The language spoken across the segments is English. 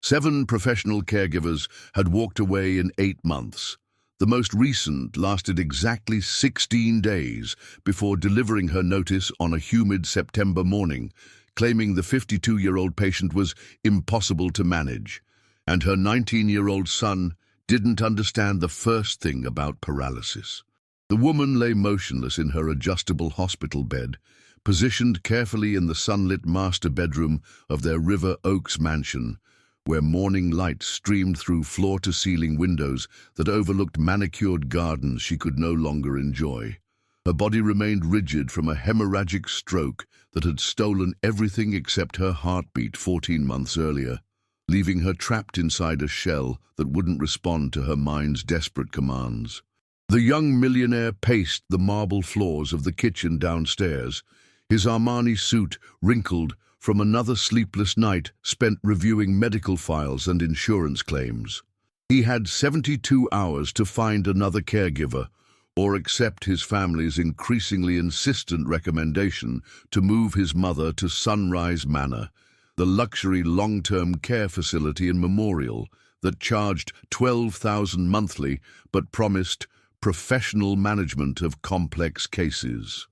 7 professional caregivers had walked away in 8 months. The most recent lasted exactly 16 days before delivering her notice on a humid September morning, claiming the 52-year-old patient was impossible to manage, and her 19-year-old son didn't understand the first thing about paralysis. The woman lay motionless in her adjustable hospital bed, positioned carefully in the sunlit master bedroom of their River Oaks mansion, where morning light streamed through floor-to-ceiling windows that overlooked manicured gardens she could no longer enjoy. Her body remained rigid from a hemorrhagic stroke that had stolen everything except her heartbeat 14 months earlier, leaving her trapped inside a shell that wouldn't respond to her mind's desperate commands. The young millionaire paced the marble floors of the kitchen downstairs, his Armani suit wrinkled from another sleepless night spent reviewing medical files and insurance claims. He had 72 hours to find another caregiver or accept his family's increasingly insistent recommendation to move his mother to Sunrise Manor, the luxury long-term care facility in Memorial that charged $12,000 monthly but promised professional management of complex cases.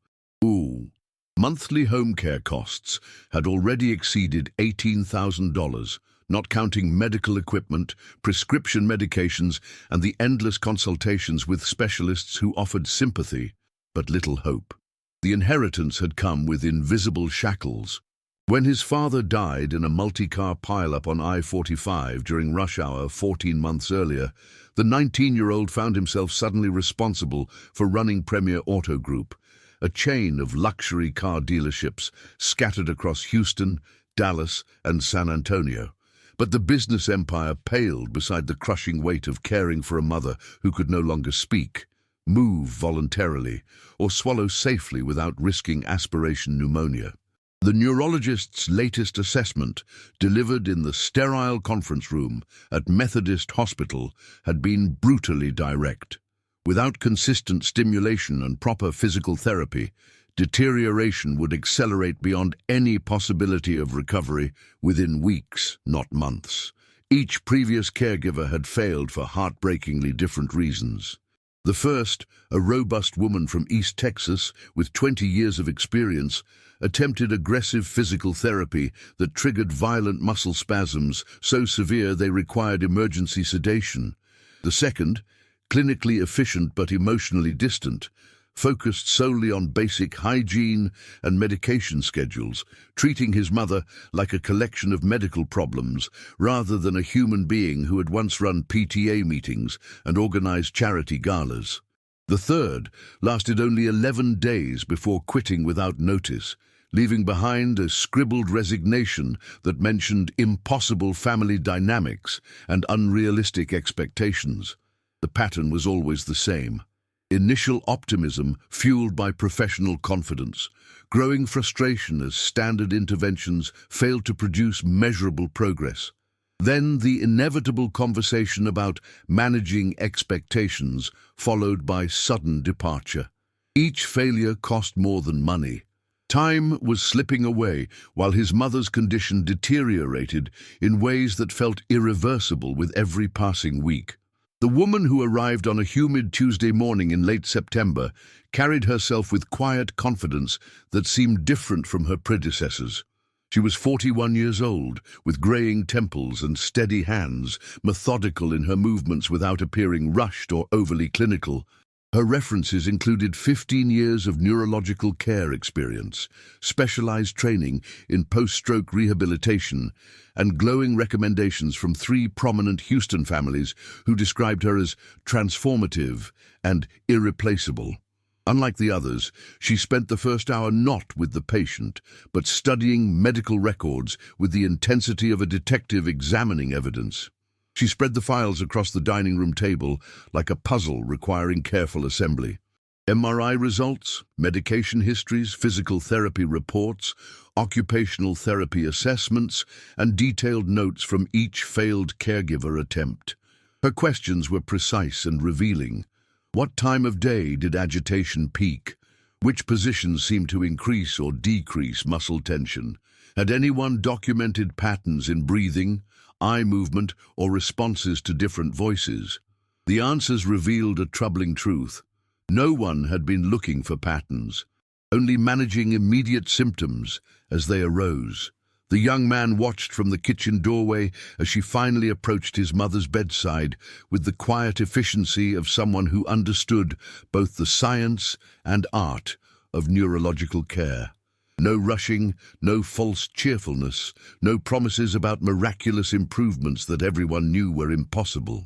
Monthly home care costs had already exceeded $18,000, not counting medical equipment, prescription medications, and the endless consultations with specialists who offered sympathy, but little hope. The inheritance had come with invisible shackles. When his father died in a multi-car pileup on I-45 during rush hour 14 months earlier, the 19-year-old found himself suddenly responsible for running Premier Auto Group, a chain of luxury car dealerships scattered across Houston, Dallas, and San Antonio. But the business empire paled beside the crushing weight of caring for a mother who could no longer speak, move voluntarily, or swallow safely without risking aspiration pneumonia. The neurologist's latest assessment, delivered in the sterile conference room at Methodist Hospital, had been brutally direct. Without consistent stimulation and proper physical therapy, deterioration would accelerate beyond any possibility of recovery within weeks, not months. Each previous caregiver had failed for heartbreakingly different reasons. The first, a robust woman from East Texas with 20 years of experience, attempted aggressive physical therapy that triggered violent muscle spasms so severe they required emergency sedation. The second, clinically efficient but emotionally distant, focused solely on basic hygiene and medication schedules, treating his mother like a collection of medical problems rather than a human being who had once run PTA meetings and organized charity galas. The third lasted only 11 days before quitting without notice, leaving behind a scribbled resignation that mentioned impossible family dynamics and unrealistic expectations. The pattern was always the same. Initial optimism fueled by professional confidence, growing frustration as standard interventions failed to produce measurable progress. Then the inevitable conversation about managing expectations, followed by sudden departure. Each failure cost more than money. Time was slipping away while his mother's condition deteriorated in ways that felt irreversible with every passing week. The woman who arrived on a humid Tuesday morning in late September carried herself with quiet confidence that seemed different from her predecessors. She was 41 years old, with graying temples and steady hands, methodical in her movements without appearing rushed or overly clinical. Her references included 15 years of neurological care experience, specialized training in post-stroke rehabilitation, and glowing recommendations from 3 prominent Houston families who described her as transformative and irreplaceable. Unlike the others, she spent the first hour not with the patient, but studying medical records with the intensity of a detective examining evidence. She spread the files across the dining room table like a puzzle requiring careful assembly. MRI results, medication histories, physical therapy reports, occupational therapy assessments, and detailed notes from each failed caregiver attempt. Her questions were precise and revealing. What time of day did agitation peak? Which positions seemed to increase or decrease muscle tension? Had anyone documented patterns in breathing, eye movement or responses to different voices. The answers revealed a troubling truth. No one had been looking for patterns, only managing immediate symptoms as they arose. The young man watched from the kitchen doorway as she finally approached his mother's bedside with the quiet efficiency of someone who understood both the science and art of neurological care. No rushing, no false cheerfulness, no promises about miraculous improvements that everyone knew were impossible.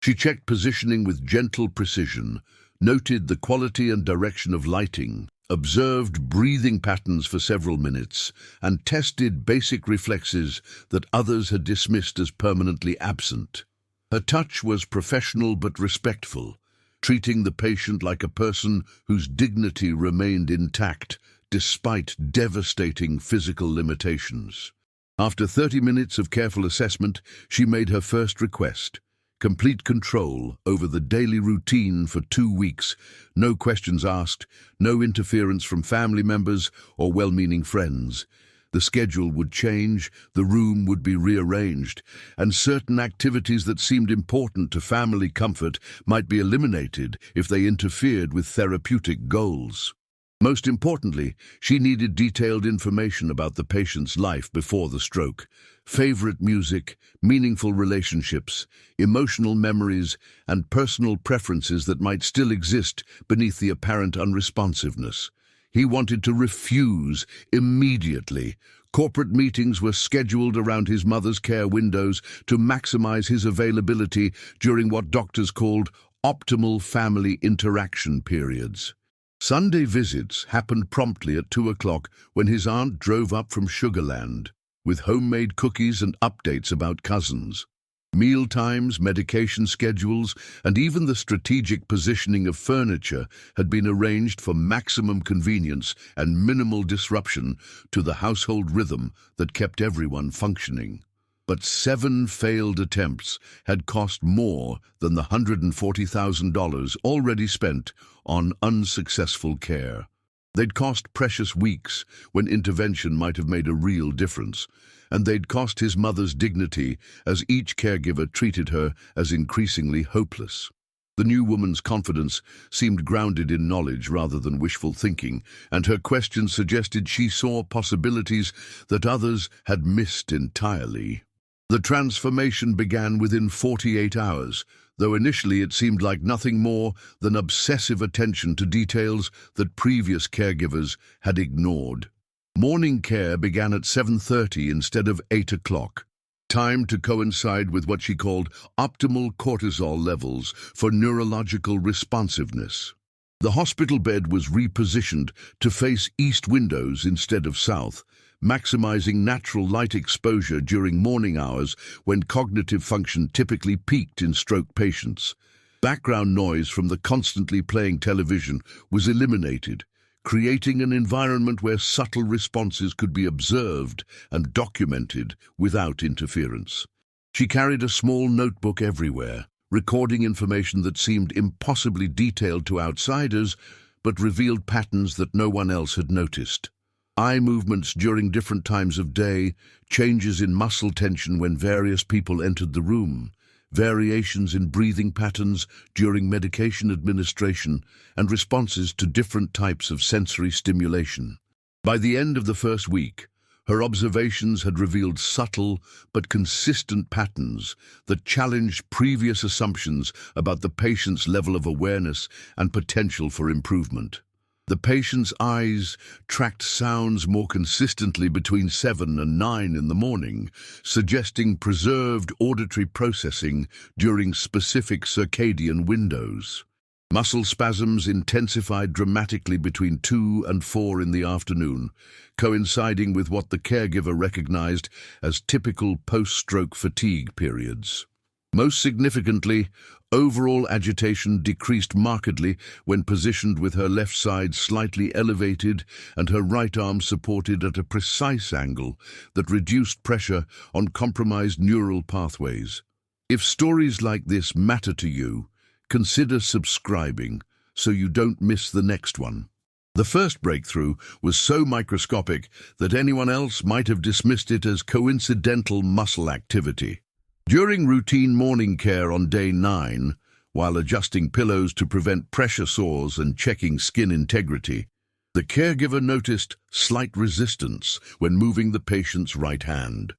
She checked positioning with gentle precision, noted the quality and direction of lighting, observed breathing patterns for several minutes, and tested basic reflexes that others had dismissed as permanently absent. Her touch was professional but respectful, treating the patient like a person whose dignity remained intact despite devastating physical limitations. After 30 minutes of careful assessment, she made her first request: complete control over the daily routine for 2 weeks, no questions asked, no interference from family members or well-meaning friends. The schedule would change, the room would be rearranged, and certain activities that seemed important to family comfort might be eliminated if they interfered with therapeutic goals. Most importantly, she needed detailed information about the patient's life before the stroke: favorite music, meaningful relationships, emotional memories, and personal preferences that might still exist beneath the apparent unresponsiveness. He wanted to refuse immediately. Corporate meetings were scheduled around his mother's care windows to maximize his availability during what doctors called optimal family interaction periods. Sunday visits happened promptly at 2 o'clock when his aunt drove up from Sugarland with homemade cookies and updates about cousins. Meal times, medication schedules, and even the strategic positioning of furniture had been arranged for maximum convenience and minimal disruption to the household rhythm that kept everyone functioning. But 7 failed attempts had cost more than the $140,000 already spent on unsuccessful care. They'd cost precious weeks when intervention might have made a real difference, and they'd cost his mother's dignity as each caregiver treated her as increasingly hopeless. The new woman's confidence seemed grounded in knowledge rather than wishful thinking, and her questions suggested she saw possibilities that others had missed entirely. The transformation began within 48 hours, though initially it seemed like nothing more than obsessive attention to details that previous caregivers had ignored. Morning care began at 7:30 instead of 8 o'clock, time to coincide with what she called optimal cortisol levels for neurological responsiveness. The hospital bed was repositioned to face east windows instead of south, maximizing natural light exposure during morning hours when cognitive function typically peaked in stroke patients. Background noise from the constantly playing television was eliminated, creating an environment where subtle responses could be observed and documented without interference. She carried a small notebook everywhere, recording information that seemed impossibly detailed to outsiders, but revealed patterns that no one else had noticed. Eye movements during different times of day, changes in muscle tension when various people entered the room, variations in breathing patterns during medication administration, and responses to different types of sensory stimulation. By the end of the first week, her observations had revealed subtle but consistent patterns that challenged previous assumptions about the patient's level of awareness and potential for improvement. The patient's eyes tracked sounds more consistently between 7 and 9 in the morning, suggesting preserved auditory processing during specific circadian windows. Muscle spasms intensified dramatically between 2 and 4 in the afternoon, coinciding with what the caregiver recognized as typical post-stroke fatigue periods. Most significantly, overall agitation decreased markedly when positioned with her left side slightly elevated and her right arm supported at a precise angle that reduced pressure on compromised neural pathways. If stories like this matter to you, consider subscribing so you don't miss the next one. The first breakthrough was so microscopic that anyone else might have dismissed it as coincidental muscle activity. During routine morning care on day 9, while adjusting pillows to prevent pressure sores and checking skin integrity, the caregiver noticed slight resistance when moving the patient's right hand.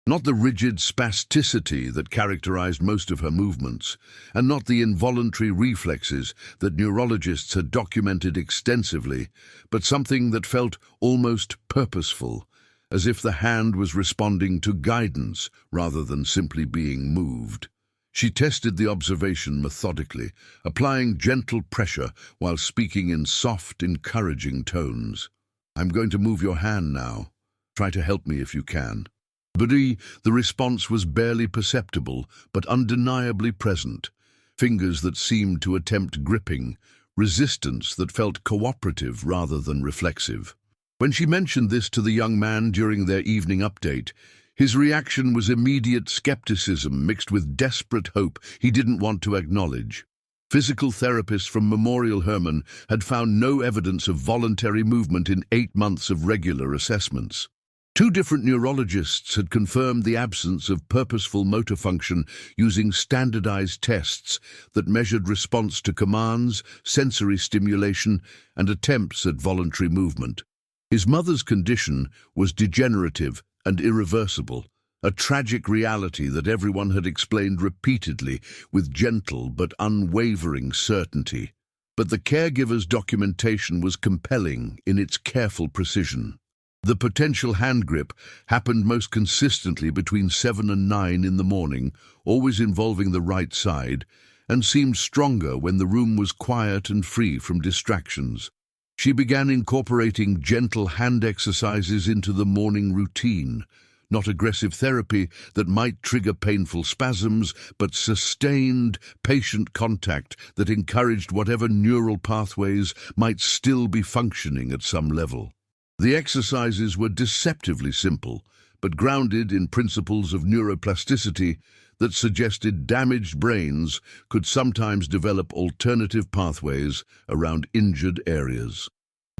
Not the rigid spasticity that characterized most of her movements, and not the involuntary reflexes that neurologists had documented extensively, but something that felt almost purposeful, as if the hand was responding to guidance rather than simply being moved. She tested the observation methodically, applying gentle pressure while speaking in soft, encouraging tones. "I'm going to move your hand now. Try to help me if you can." But the response was barely perceptible, but undeniably present. Fingers that seemed to attempt gripping, resistance that felt cooperative rather than reflexive. When she mentioned this to the young man during their evening update, his reaction was immediate skepticism mixed with desperate hope he didn't want to acknowledge. Physical therapists from Memorial Hermann had found no evidence of voluntary movement in 8 months of regular assessments. 2 different neurologists had confirmed the absence of purposeful motor function using standardized tests that measured response to commands, sensory stimulation, and attempts at voluntary movement. His mother's condition was degenerative and irreversible, a tragic reality that everyone had explained repeatedly with gentle but unwavering certainty. But the caregiver's documentation was compelling in its careful precision. The potential hand grip happened most consistently between 7 and 9 in the morning, always involving the right side, and seemed stronger when the room was quiet and free from distractions. She began incorporating gentle hand exercises into the morning routine, not aggressive therapy that might trigger painful spasms, but sustained, patient contact that encouraged whatever neural pathways might still be functioning at some level. The exercises were deceptively simple, but grounded in principles of neuroplasticity that suggested damaged brains could sometimes develop alternative pathways around injured areas.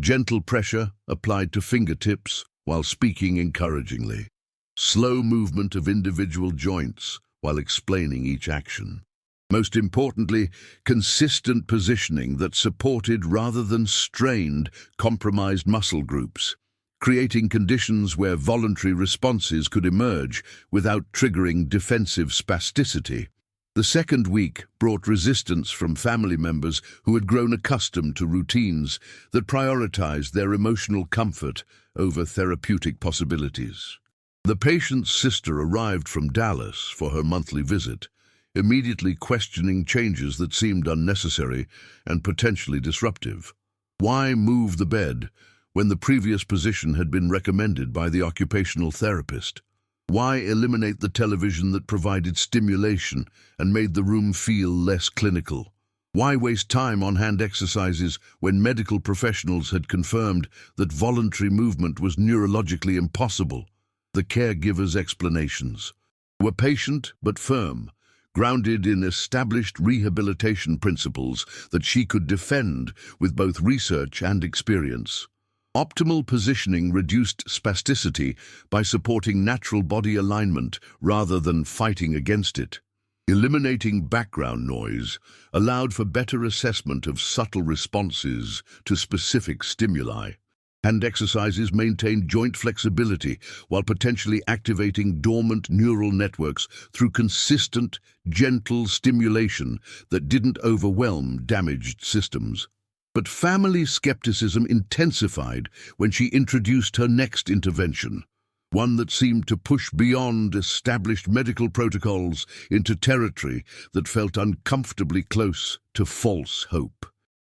Gentle pressure applied to fingertips while speaking encouragingly. Slow movement of individual joints while explaining each action. Most importantly, consistent positioning that supported rather than strained compromised muscle groups, creating conditions where voluntary responses could emerge without triggering defensive spasticity. The second week brought resistance from family members who had grown accustomed to routines that prioritized their emotional comfort over therapeutic possibilities. The patient's sister arrived from Dallas for her monthly visit, immediately questioning changes that seemed unnecessary and potentially disruptive. Why move the bed when the previous position had been recommended by the occupational therapist? Why eliminate the television that provided stimulation and made the room feel less clinical? Why waste time on hand exercises when medical professionals had confirmed that voluntary movement was neurologically impossible? The caregiver's explanations were patient but firm, grounded in established rehabilitation principles that she could defend with both research and experience. Optimal positioning reduced spasticity by supporting natural body alignment rather than fighting against it. Eliminating background noise allowed for better assessment of subtle responses to specific stimuli. Hand exercises maintained joint flexibility while potentially activating dormant neural networks through consistent, gentle stimulation that didn't overwhelm damaged systems. But family skepticism intensified when she introduced her next intervention, one that seemed to push beyond established medical protocols into territory that felt uncomfortably close to false hope.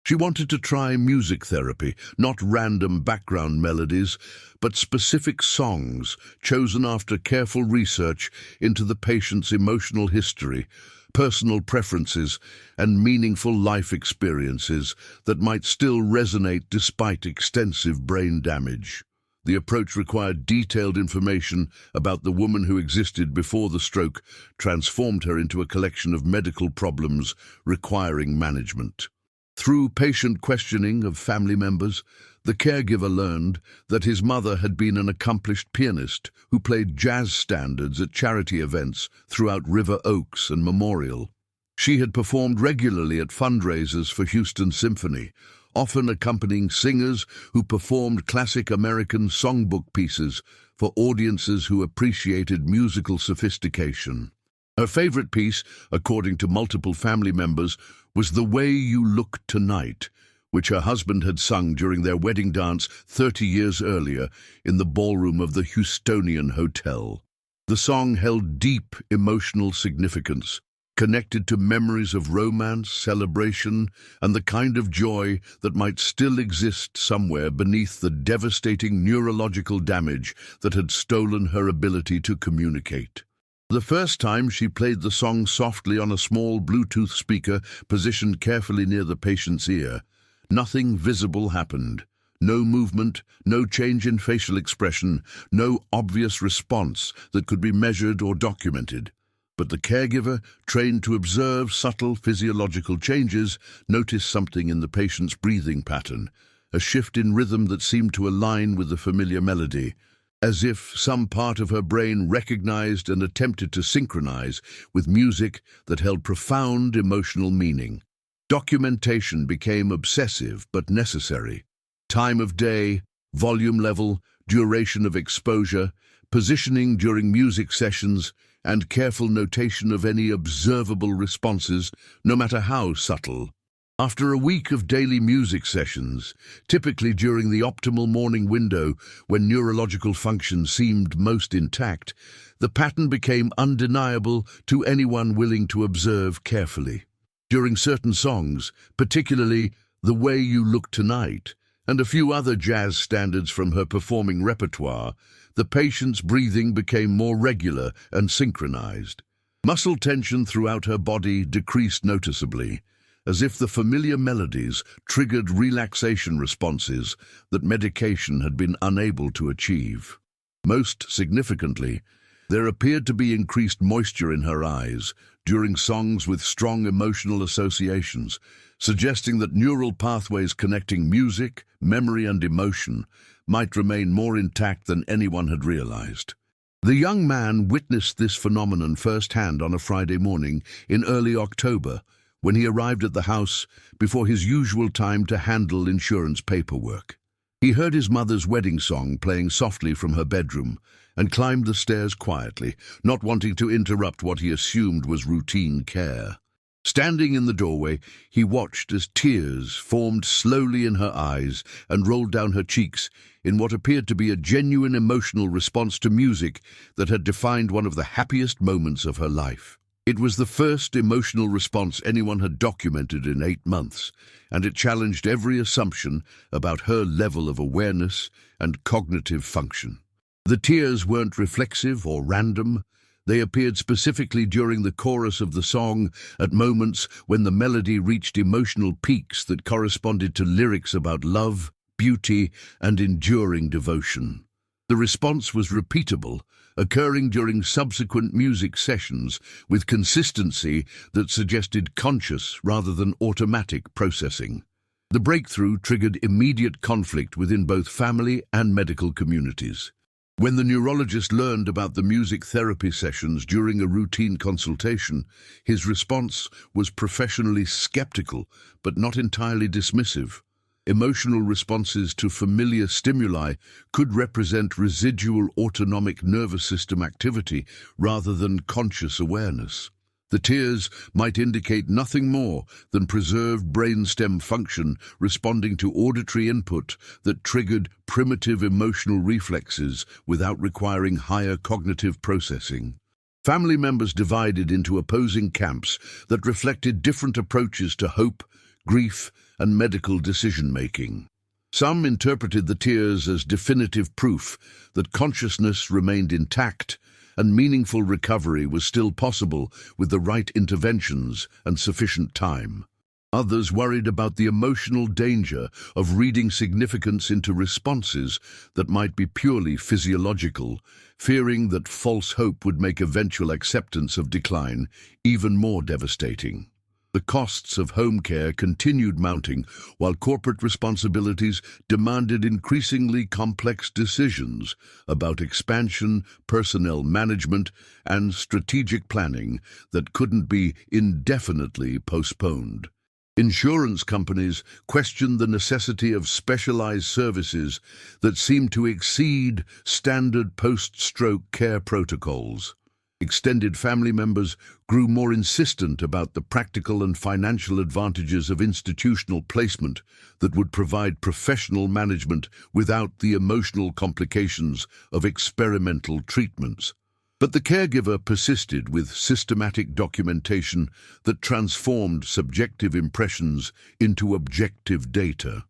She wanted to try music therapy, not random background melodies, but specific songs chosen after careful research into the patient's emotional history, personal preferences, and meaningful life experiences that might still resonate despite extensive brain damage. The approach required detailed information about the woman who existed before the stroke, transformed her into a collection of medical problems requiring management. Through patient questioning of family members, The caregiver learned that his mother had been an accomplished pianist who played jazz standards at charity events throughout River Oaks and Memorial. She had performed regularly at fundraisers for Houston Symphony, often accompanying singers who performed classic American songbook pieces for audiences who appreciated musical sophistication. Her favorite piece, according to multiple family members, was The Way You Look Tonight, which her husband had sung during their wedding dance 30 years earlier in the ballroom of the Houstonian Hotel. The song held deep emotional significance, connected to memories of romance, celebration, and the kind of joy that might still exist somewhere beneath the devastating neurological damage that had stolen her ability to communicate. The first time she played the song softly on a small Bluetooth speaker positioned carefully near the patient's ear, nothing visible happened. No movement, no change in facial expression, no obvious response that could be measured or documented. But the caregiver, trained to observe subtle physiological changes, noticed something in the patient's breathing pattern, a shift in rhythm that seemed to align with the familiar melody, as if some part of her brain recognized and attempted to synchronize with music that held profound emotional meaning. Documentation became obsessive but necessary. Time of day, volume level, duration of exposure, positioning during music sessions, and careful notation of any observable responses, no matter how subtle. After a week of daily music sessions, typically during the optimal morning window when neurological function seemed most intact, the pattern became undeniable to anyone willing to observe carefully. During certain songs, particularly The Way You Look Tonight, and a few other jazz standards from her performing repertoire, the patient's breathing became more regular and synchronized. Muscle tension throughout her body decreased noticeably, as if the familiar melodies triggered relaxation responses that medication had been unable to achieve. Most significantly, there appeared to be increased moisture in her eyes during songs with strong emotional associations, suggesting that neural pathways connecting music, memory, and emotion might remain more intact than anyone had realized. The young man witnessed this phenomenon firsthand on a Friday morning in early October, when he arrived at the house before his usual time to handle insurance paperwork. He heard his mother's wedding song playing softly from her bedroom and climbed the stairs quietly, not wanting to interrupt what he assumed was routine care. Standing in the doorway, he watched as tears formed slowly in her eyes and rolled down her cheeks in what appeared to be a genuine emotional response to music that had defined one of the happiest moments of her life. It was the first emotional response anyone had documented in 8 months, and it challenged every assumption about her level of awareness and cognitive function. The tears weren't reflexive or random. They appeared specifically during the chorus of the song at moments when the melody reached emotional peaks that corresponded to lyrics about love, beauty, and enduring devotion. The response was repeatable, occurring during subsequent music sessions with consistency that suggested conscious rather than automatic processing. The breakthrough triggered immediate conflict within both family and medical communities. When the neurologist learned about the music therapy sessions during a routine consultation, his response was professionally skeptical, but not entirely dismissive. Emotional responses to familiar stimuli could represent residual autonomic nervous system activity rather than conscious awareness. The tears might indicate nothing more than preserved brainstem function responding to auditory input that triggered primitive emotional reflexes without requiring higher cognitive processing. Family members divided into opposing camps that reflected different approaches to hope, grief, and medical decision-making. Some interpreted the tears as definitive proof that consciousness remained intact and meaningful recovery was still possible with the right interventions and sufficient time. Others worried about the emotional danger of reading significance into responses that might be purely physiological, fearing that false hope would make eventual acceptance of decline even more devastating. The costs of home care continued mounting, while corporate responsibilities demanded increasingly complex decisions about expansion, personnel management, and strategic planning that couldn't be indefinitely postponed. Insurance companies questioned the necessity of specialized services that seemed to exceed standard post-stroke care protocols. Extended family members grew more insistent about the practical and financial advantages of institutional placement that would provide professional management without the emotional complications of experimental treatments. But the caregiver persisted with systematic documentation that transformed subjective impressions into objective data.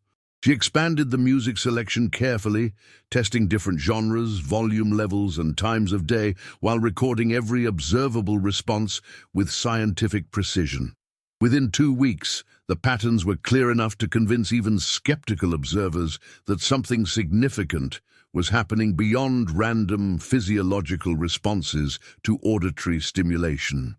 She expanded the music selection carefully, testing different genres, volume levels, and times of day, while recording every observable response with scientific precision. Within 2 weeks, the patterns were clear enough to convince even skeptical observers that something significant was happening beyond random physiological responses to auditory stimulation.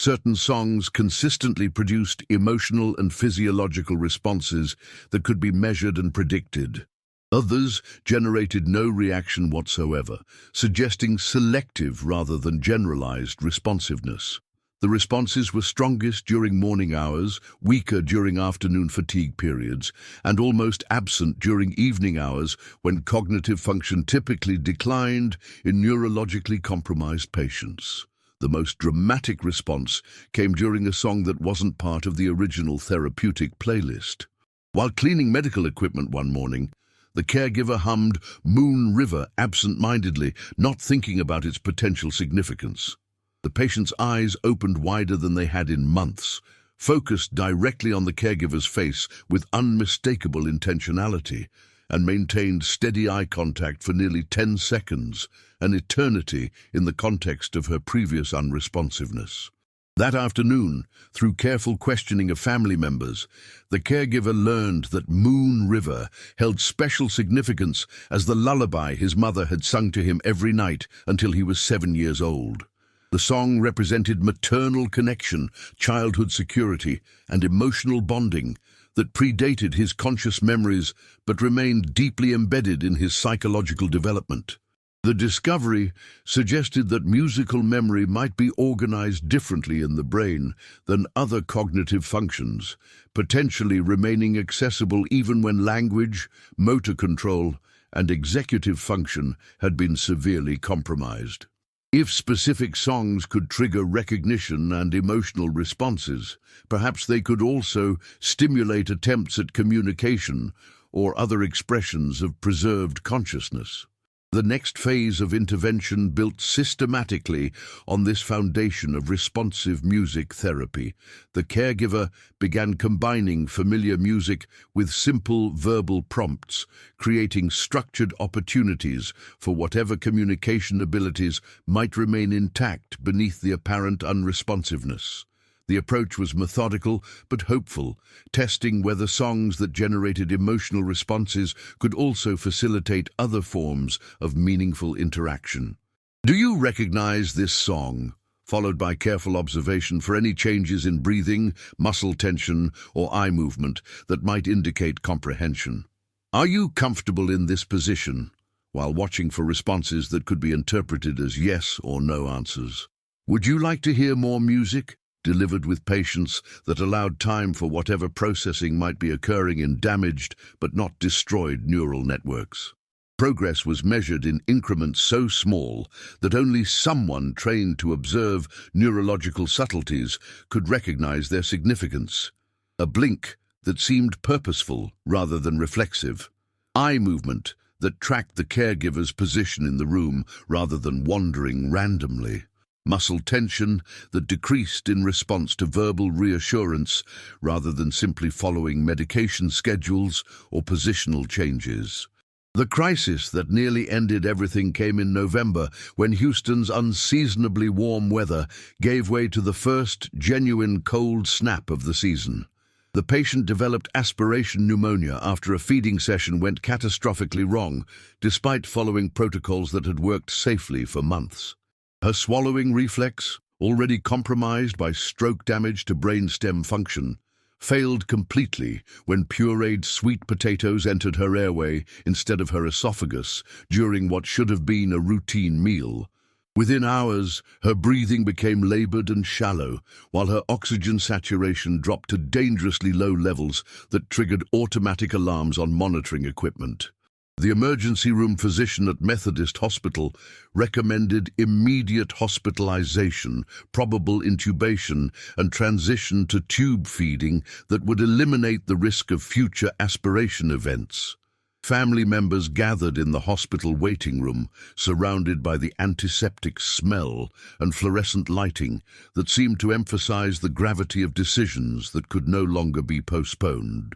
Certain songs consistently produced emotional and physiological responses that could be measured and predicted. Others generated no reaction whatsoever, suggesting selective rather than generalized responsiveness. The responses were strongest during morning hours, weaker during afternoon fatigue periods, and almost absent during evening hours when cognitive function typically declined in neurologically compromised patients. The most dramatic response came during a song that wasn't part of the original therapeutic playlist. While cleaning medical equipment one morning, the caregiver hummed Moon River absent-mindedly, not thinking about its potential significance. The patient's eyes opened wider than they had in months, focused directly on the caregiver's face with unmistakable intentionality, and maintained steady eye contact for nearly 10 seconds, an eternity in the context of her previous unresponsiveness. That afternoon, through careful questioning of family members, the caregiver learned that Moon River held special significance as the lullaby his mother had sung to him every night until he was 7 years old. The song represented maternal connection, childhood security, and emotional bonding that predated his conscious memories but remained deeply embedded in his psychological development. The discovery suggested that musical memory might be organized differently in the brain than other cognitive functions, potentially remaining accessible even when language, motor control, and executive function had been severely compromised. If specific songs could trigger recognition and emotional responses, perhaps they could also stimulate attempts at communication or other expressions of preserved consciousness. The next phase of intervention built systematically on this foundation of responsive music therapy. The caregiver began combining familiar music with simple verbal prompts, creating structured opportunities for whatever communication abilities might remain intact beneath the apparent unresponsiveness. The approach was methodical but hopeful, testing whether songs that generated emotional responses could also facilitate other forms of meaningful interaction. Do you recognize this song? Followed by careful observation for any changes in breathing, muscle tension, or eye movement that might indicate comprehension. Are you comfortable in this position, while watching for responses that could be interpreted as yes or no answers? Would you like to hear more music, delivered with patience, that allowed time for whatever processing might be occurring in damaged but not destroyed neural networks? Progress was measured in increments so small that only someone trained to observe neurological subtleties could recognize their significance. A blink that seemed purposeful rather than reflexive. Eye movement that tracked the caregiver's position in the room rather than wandering randomly. Muscle tension that decreased in response to verbal reassurance rather than simply following medication schedules or positional changes. The crisis that nearly ended everything came in November when Houston's unseasonably warm weather gave way to the first genuine cold snap of the season. The patient developed aspiration pneumonia after a feeding session went catastrophically wrong, despite following protocols that had worked safely for months. Her swallowing reflex, already compromised by stroke damage to brainstem function, failed completely when pureed sweet potatoes entered her airway instead of her esophagus during what should have been a routine meal. Within hours, her breathing became labored and shallow, while her oxygen saturation dropped to dangerously low levels that triggered automatic alarms on monitoring equipment. The emergency room physician at Methodist Hospital recommended immediate hospitalization, probable intubation, and transition to tube feeding that would eliminate the risk of future aspiration events. Family members gathered in the hospital waiting room, surrounded by the antiseptic smell and fluorescent lighting that seemed to emphasize the gravity of decisions that could no longer be postponed.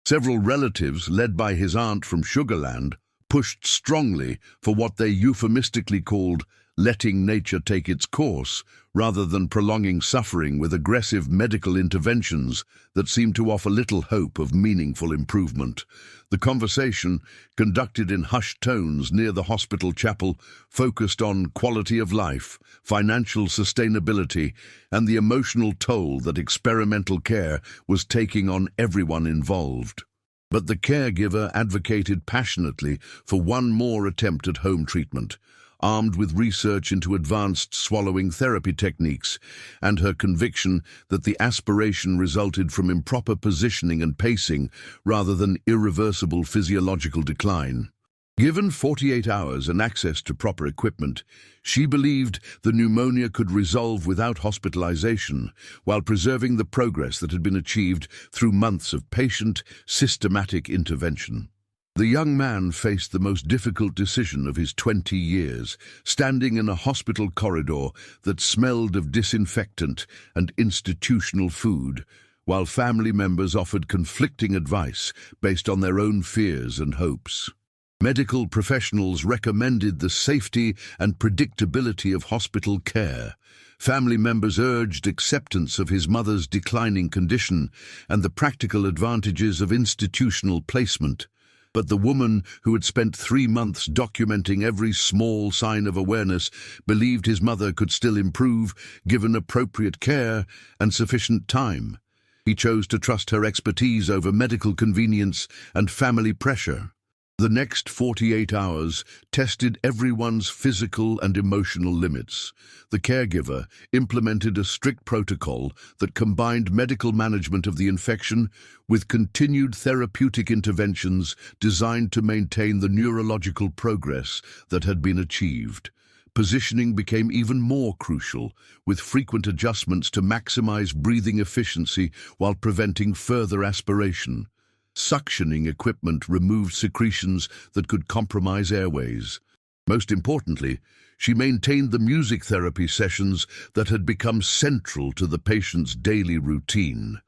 Several relatives, led by his aunt from Sugarland, pushed strongly for what they euphemistically called letting nature take its course, rather than prolonging suffering with aggressive medical interventions that seemed to offer little hope of meaningful improvement. The conversation, conducted in hushed tones near the hospital chapel, focused on quality of life, financial sustainability, and the emotional toll that experimental care was taking on everyone involved. But the caregiver advocated passionately for one more attempt at home treatment, armed with research into advanced swallowing therapy techniques and her conviction that the aspiration resulted from improper positioning and pacing rather than irreversible physiological decline. Given 48 hours and access to proper equipment, she believed the pneumonia could resolve without hospitalization while preserving the progress that had been achieved through months of patient, systematic intervention. The young man faced the most difficult decision of his 20 years, standing in a hospital corridor that smelled of disinfectant and institutional food, while family members offered conflicting advice based on their own fears and hopes. Medical professionals recommended the safety and predictability of hospital care. Family members urged acceptance of his mother's declining condition and the practical advantages of institutional placement. But the woman, who had spent 3 months documenting every small sign of awareness, believed his mother could still improve, given appropriate care and sufficient time. He chose to trust her expertise over medical convenience and family pressure. The next 48 hours tested everyone's physical and emotional limits. The caregiver implemented a strict protocol that combined medical management of the infection with continued therapeutic interventions designed to maintain the neurological progress that had been achieved. Positioning became even more crucial, with frequent adjustments to maximize breathing efficiency while preventing further aspiration. Suctioning equipment removed secretions that could compromise airways. Most importantly, she maintained the music therapy sessions that had become central to the patient's daily routine.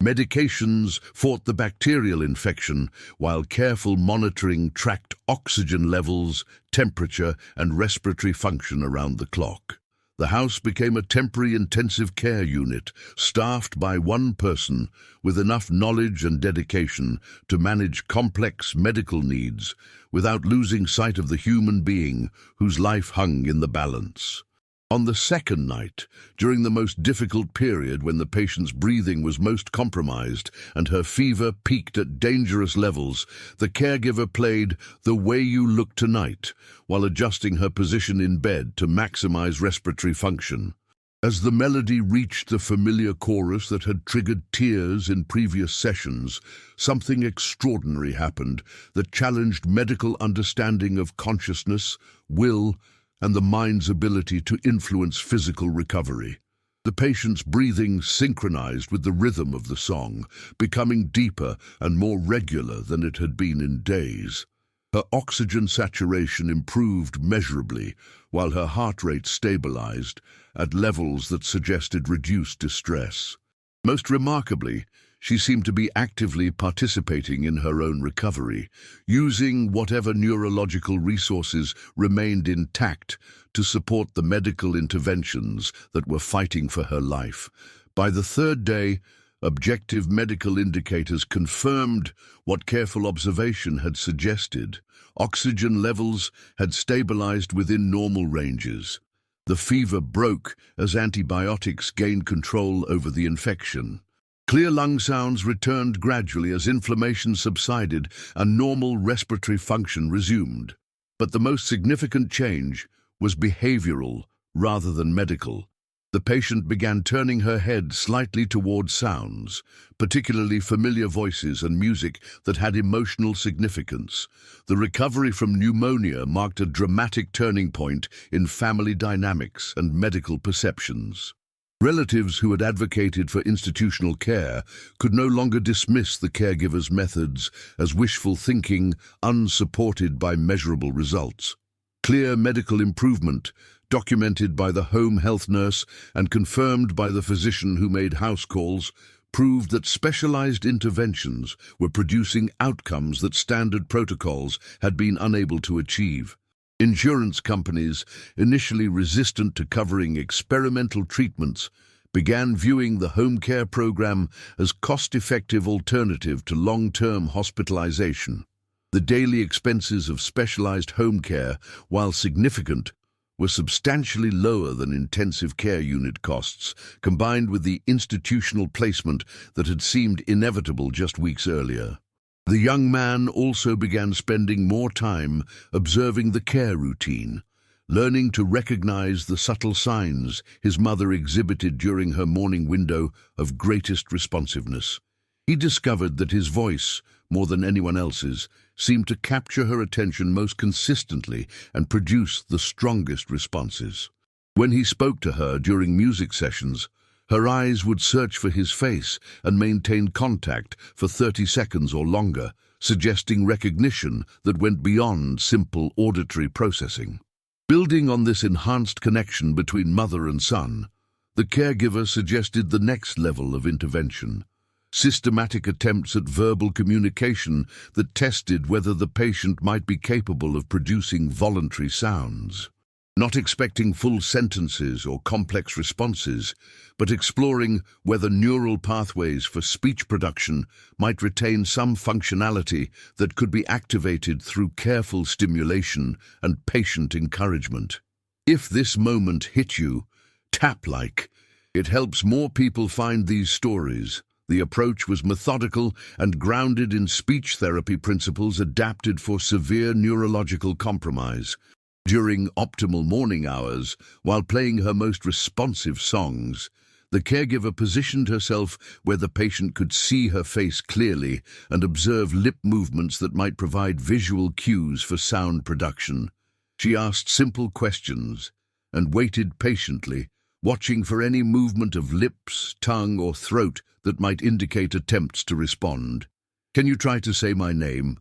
Medications fought the bacterial infection, while careful monitoring tracked oxygen levels, temperature, and respiratory function around the clock. The house became a temporary intensive care unit, staffed by one person with enough knowledge and dedication to manage complex medical needs without losing sight of the human being whose life hung in the balance. On the second night, during the most difficult period when the patient's breathing was most compromised and her fever peaked at dangerous levels, the caregiver played "The Way You Look Tonight" while adjusting her position in bed to maximize respiratory function. As the melody reached the familiar chorus that had triggered tears in previous sessions, something extraordinary happened that challenged medical understanding of consciousness, will, and the mind's ability to influence physical recovery. The patient's breathing synchronized with the rhythm of the song, becoming deeper and more regular than it had been in days. Her oxygen saturation improved measurably, while her heart rate stabilized at levels that suggested reduced distress. Most remarkably, she seemed to be actively participating in her own recovery, using whatever neurological resources remained intact to support the medical interventions that were fighting for her life. By the third day, objective medical indicators confirmed what careful observation had suggested. Oxygen levels had stabilized within normal ranges. The fever broke as antibiotics gained control over the infection. Clear lung sounds returned gradually as inflammation subsided and normal respiratory function resumed. But the most significant change was behavioral rather than medical. The patient began turning her head slightly towards sounds, particularly familiar voices and music that had emotional significance. The recovery from pneumonia marked a dramatic turning point in family dynamics and medical perceptions. Relatives who had advocated for institutional care could no longer dismiss the caregiver's methods as wishful thinking, unsupported by measurable results. Clear medical improvement, documented by the home health nurse and confirmed by the physician who made house calls, proved that specialized interventions were producing outcomes that standard protocols had been unable to achieve. Insurance companies, initially resistant to covering experimental treatments, began viewing the home care program as cost-effective alternative to long-term hospitalization. The daily expenses of specialized home care, while significant, were substantially lower than intensive care unit costs, combined with the institutional placement that had seemed inevitable just weeks earlier. The young man also began spending more time observing the care routine, learning to recognize the subtle signs his mother exhibited during her morning window of greatest responsiveness. He discovered that his voice, more than anyone else's, seemed to capture her attention most consistently and produce the strongest responses. When he spoke to her during music sessions, her eyes would search for his face and maintain contact for 30 seconds or longer, suggesting recognition that went beyond simple auditory processing. Building on this enhanced connection between mother and son, the caregiver suggested the next level of intervention: systematic attempts at verbal communication that tested whether the patient might be capable of producing voluntary sounds. Not expecting full sentences or complex responses, but exploring whether neural pathways for speech production might retain some functionality that could be activated through careful stimulation and patient encouragement. If this moment hit you, tap like. It helps more people find these stories. The approach was methodical and grounded in speech therapy principles adapted for severe neurological compromise. During optimal morning hours, while playing her most responsive songs, the caregiver positioned herself where the patient could see her face clearly and observe lip movements that might provide visual cues for sound production. She asked simple questions and waited patiently, watching for any movement of lips, tongue, or throat that might indicate attempts to respond. "Can you try to say my name?"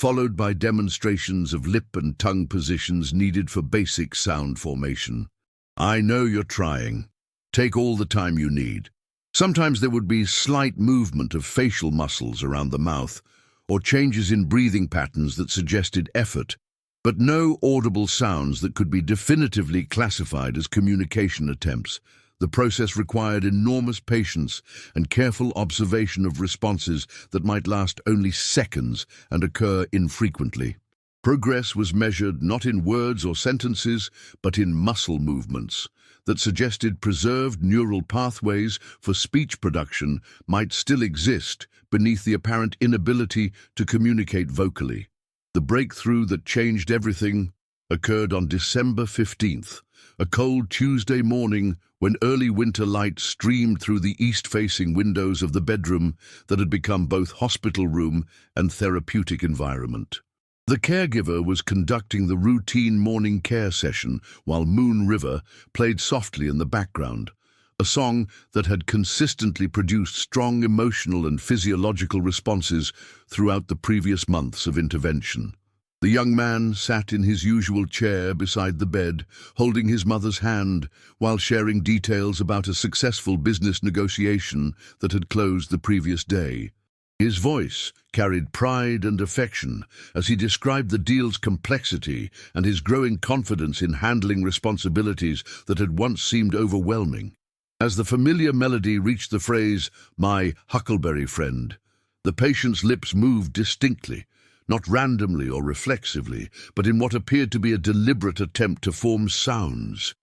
Followed by demonstrations of lip and tongue positions needed for basic sound formation. "I know you're trying. Take all the time you need." Sometimes there would be slight movement of facial muscles around the mouth, or changes in breathing patterns that suggested effort, but no audible sounds that could be definitively classified as communication attempts. The process required enormous patience and careful observation of responses that might last only seconds and occur infrequently. Progress was measured not in words or sentences, but in muscle movements that suggested preserved neural pathways for speech production might still exist beneath the apparent inability to communicate vocally. The breakthrough that changed everything occurred on December 15th, a cold Tuesday morning when early winter light streamed through the east-facing windows of the bedroom that had become both hospital room and therapeutic environment. The caregiver was conducting the routine morning care session while Moon River played softly in the background, a song that had consistently produced strong emotional and physiological responses throughout the previous months of intervention. The young man sat in his usual chair beside the bed, holding his mother's hand while sharing details about a successful business negotiation that had closed the previous day. His voice carried pride and affection as he described the deal's complexity and his growing confidence in handling responsibilities that had once seemed overwhelming. As the familiar melody reached the phrase, "my huckleberry friend," the patient's lips moved distinctly, not randomly or reflexively, but in what appeared to be a deliberate attempt to form sounds.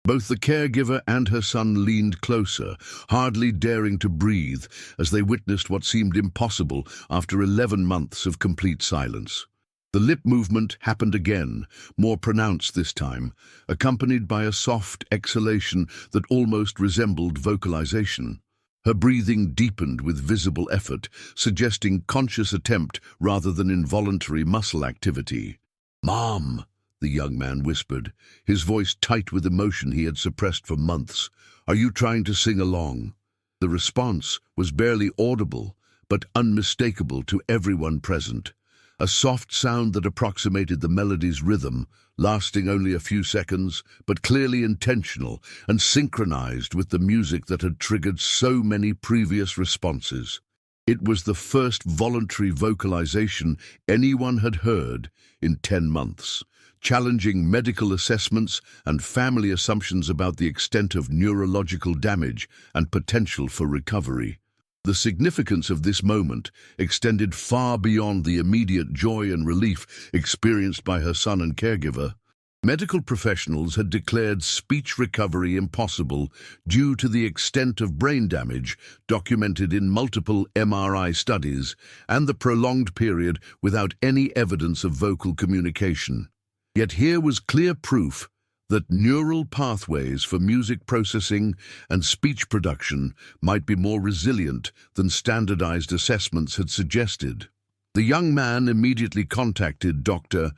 Both the caregiver and her son leaned closer, hardly daring to breathe as they witnessed what seemed impossible after 11 months of complete silence. The lip movement happened again, more pronounced this time, accompanied by a soft exhalation that almost resembled vocalization. Her breathing deepened with visible effort, suggesting conscious attempt rather than involuntary muscle activity. "Mom," the young man whispered, his voice tight with emotion he had suppressed for months. "Are you trying to sing along?" The response was barely audible, but unmistakable to everyone present. A soft sound that approximated the melody's rhythm, lasting only a few seconds, but clearly intentional and synchronized with the music that had triggered so many previous responses. It was the first voluntary vocalization anyone had heard in 10 months, challenging medical assessments and family assumptions about the extent of neurological damage and potential for recovery. The significance of this moment extended far beyond the immediate joy and relief experienced by her son and caregiver. Medical professionals had declared speech recovery impossible due to the extent of brain damage documented in multiple MRI studies and the prolonged period without any evidence of vocal communication. Yet here was clear proof that neural pathways for music processing and speech production might be more resilient than standardized assessments had suggested. The young man immediately contacted Dr.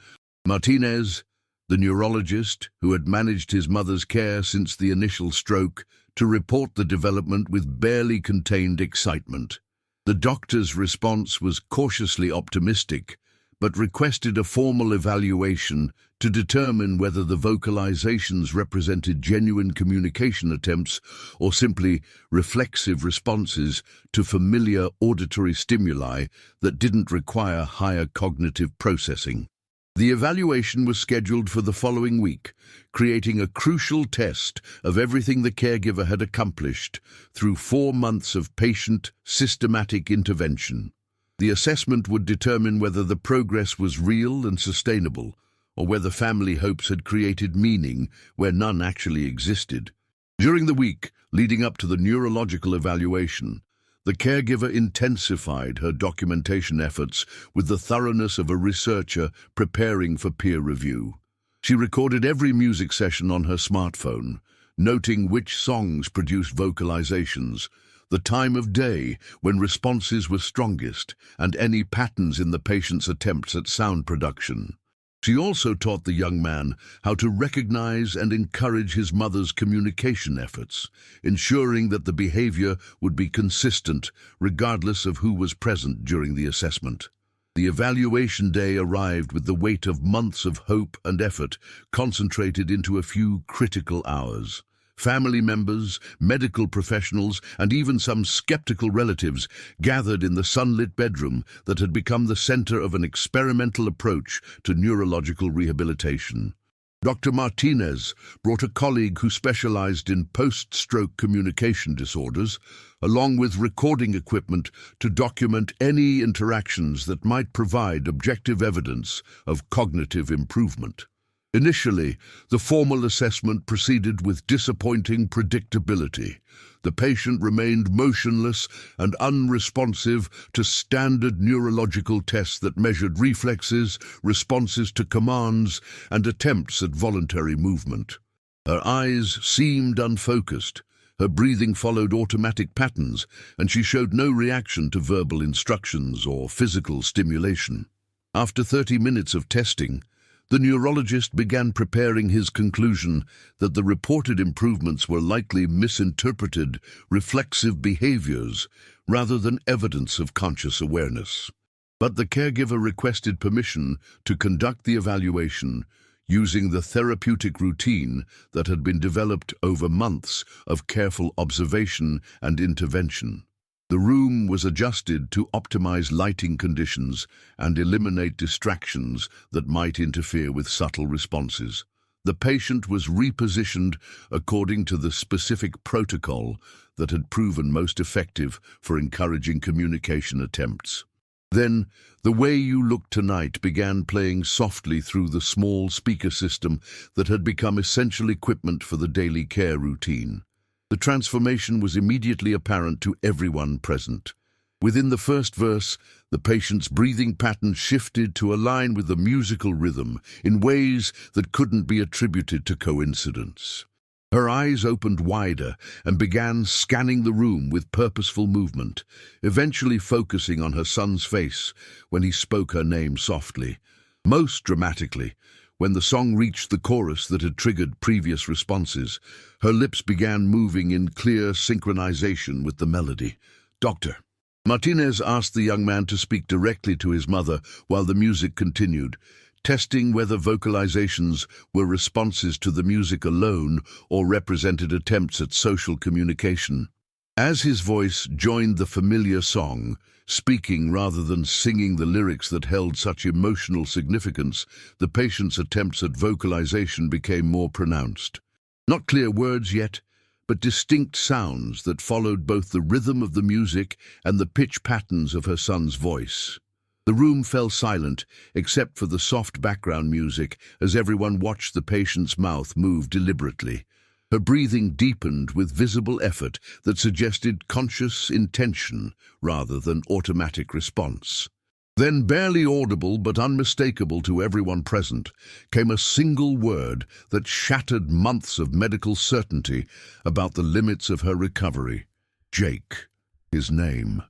Martinez, the neurologist who had managed his mother's care since the initial stroke, to report the development with barely contained excitement. The doctor's response was cautiously optimistic, but requested a formal evaluation to determine whether the vocalizations represented genuine communication attempts or simply reflexive responses to familiar auditory stimuli that didn't require higher cognitive processing. The evaluation was scheduled for the following week, creating a crucial test of everything the caregiver had accomplished through 4 months of patient, systematic intervention. The assessment would determine whether the progress was real and sustainable, or whether family hopes had created meaning where none actually existed. During the week leading up to the neurological evaluation, the caregiver intensified her documentation efforts with the thoroughness of a researcher preparing for peer review. She recorded every music session on her smartphone, noting which songs produced vocalizations, the time of day when responses were strongest, and any patterns in the patient's attempts at sound production. She also taught the young man how to recognize and encourage his mother's communication efforts, ensuring that the behavior would be consistent regardless of who was present during the assessment. The evaluation day arrived with the weight of months of hope and effort concentrated into a few critical hours. Family members, medical professionals, and even some skeptical relatives gathered in the sunlit bedroom that had become the center of an experimental approach to neurological rehabilitation. Dr. Martinez brought a colleague who specialized in post-stroke communication disorders, along with recording equipment to document any interactions that might provide objective evidence of cognitive improvement. Initially, the formal assessment proceeded with disappointing predictability. The patient remained motionless and unresponsive to standard neurological tests that measured reflexes, responses to commands, and attempts at voluntary movement. Her eyes seemed unfocused, her breathing followed automatic patterns, and she showed no reaction to verbal instructions or physical stimulation. After 30 minutes of testing, the neurologist began preparing his conclusion that the reported improvements were likely misinterpreted reflexive behaviors rather than evidence of conscious awareness. But the caregiver requested permission to conduct the evaluation using the therapeutic routine that had been developed over months of careful observation and intervention. The room was adjusted to optimize lighting conditions and eliminate distractions that might interfere with subtle responses. The patient was repositioned according to the specific protocol that had proven most effective for encouraging communication attempts. Then, "The Way You Look Tonight" began playing softly through the small speaker system that had become essential equipment for the daily care routine. The transformation was immediately apparent to everyone present. Within the first verse, the patient's breathing pattern shifted to align with the musical rhythm in ways that couldn't be attributed to coincidence. Her eyes opened wider and began scanning the room with purposeful movement, eventually focusing on her son's face when he spoke her name softly. Most dramatically, when the song reached the chorus that had triggered previous responses, her lips began moving in clear synchronization with the melody. "Doctor." Martinez asked the young man to speak directly to his mother while the music continued, testing whether vocalizations were responses to the music alone or represented attempts at social communication. As his voice joined the familiar song, speaking rather than singing the lyrics that held such emotional significance, the patient's attempts at vocalization became more pronounced. Not clear words yet, but distinct sounds that followed both the rhythm of the music and the pitch patterns of her son's voice. The room fell silent, except for the soft background music, as everyone watched the patient's mouth move deliberately. Her breathing deepened with visible effort that suggested conscious intention rather than automatic response. Then, barely audible but unmistakable to everyone present, came a single word that shattered months of medical certainty about the limits of her recovery. Jake. His name.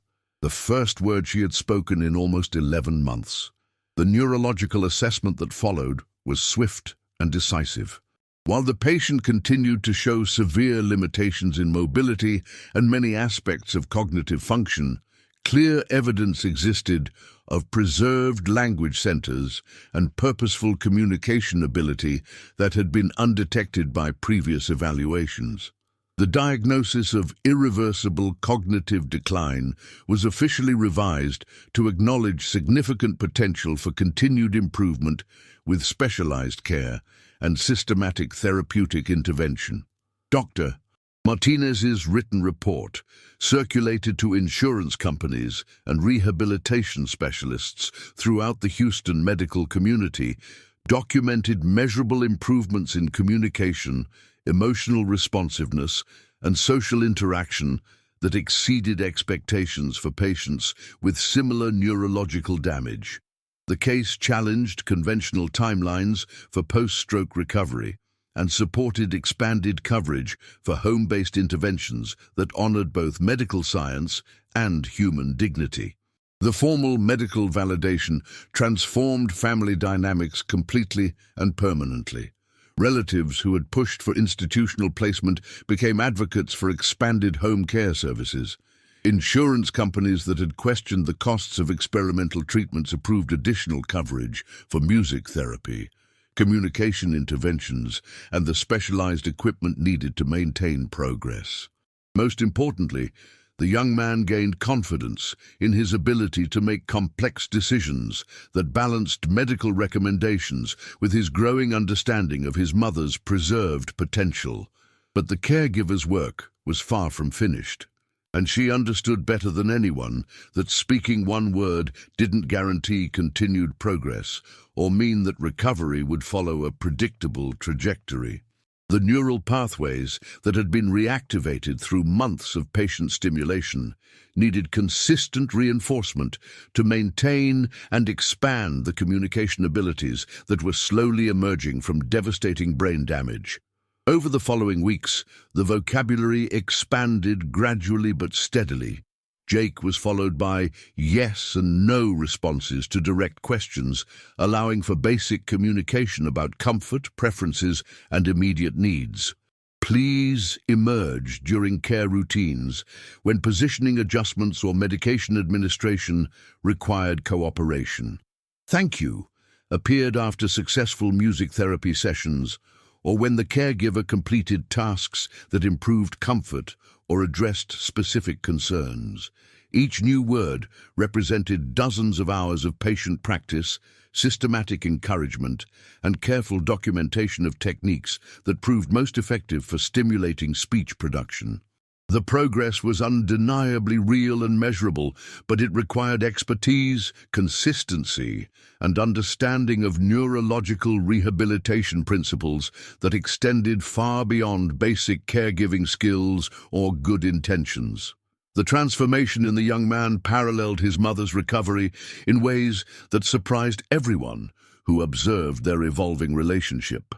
The first word she had spoken in almost 11 months. The neurological assessment that followed was swift and decisive. While the patient continued to show severe limitations in mobility and many aspects of cognitive function, clear evidence existed of preserved language centers and purposeful communication ability that had been undetected by previous evaluations. The diagnosis of irreversible cognitive decline was officially revised to acknowledge significant potential for continued improvement with specialized care and systematic therapeutic intervention. Dr. Martinez's written report, circulated to insurance companies and rehabilitation specialists throughout the Houston medical community, documented measurable improvements in communication, emotional responsiveness, and social interaction that exceeded expectations for patients with similar neurological damage. The case challenged conventional timelines for post-stroke recovery and supported expanded coverage for home-based interventions that honored both medical science and human dignity. The formal medical validation transformed family dynamics completely and permanently. Relatives who had pushed for institutional placement became advocates for expanded home care services. Insurance companies that had questioned the costs of experimental treatments approved additional coverage for music therapy, communication interventions, and the specialized equipment needed to maintain progress. Most importantly, the young man gained confidence in his ability to make complex decisions that balanced medical recommendations with his growing understanding of his mother's preserved potential. But the caregiver's work was far from finished, and she understood better than anyone that speaking one word didn't guarantee continued progress or mean that recovery would follow a predictable trajectory. The neural pathways that had been reactivated through months of patient stimulation needed consistent reinforcement to maintain and expand the communication abilities that were slowly emerging from devastating brain damage. Over the following weeks, the vocabulary expanded gradually but steadily. Jake was followed by yes and no responses to direct questions, allowing for basic communication about comfort, preferences, and immediate needs. Please emerged during care routines when positioning adjustments or medication administration required cooperation. Thank you appeared after successful music therapy sessions, or when the caregiver completed tasks that improved comfort or addressed specific concerns. Each new word represented dozens of hours of patient practice, systematic encouragement, and careful documentation of techniques that proved most effective for stimulating speech production. The progress was undeniably real and measurable, but it required expertise, consistency, and understanding of neurological rehabilitation principles that extended far beyond basic caregiving skills or good intentions. The transformation in the young man paralleled his mother's recovery in ways that surprised everyone who observed their evolving relationship.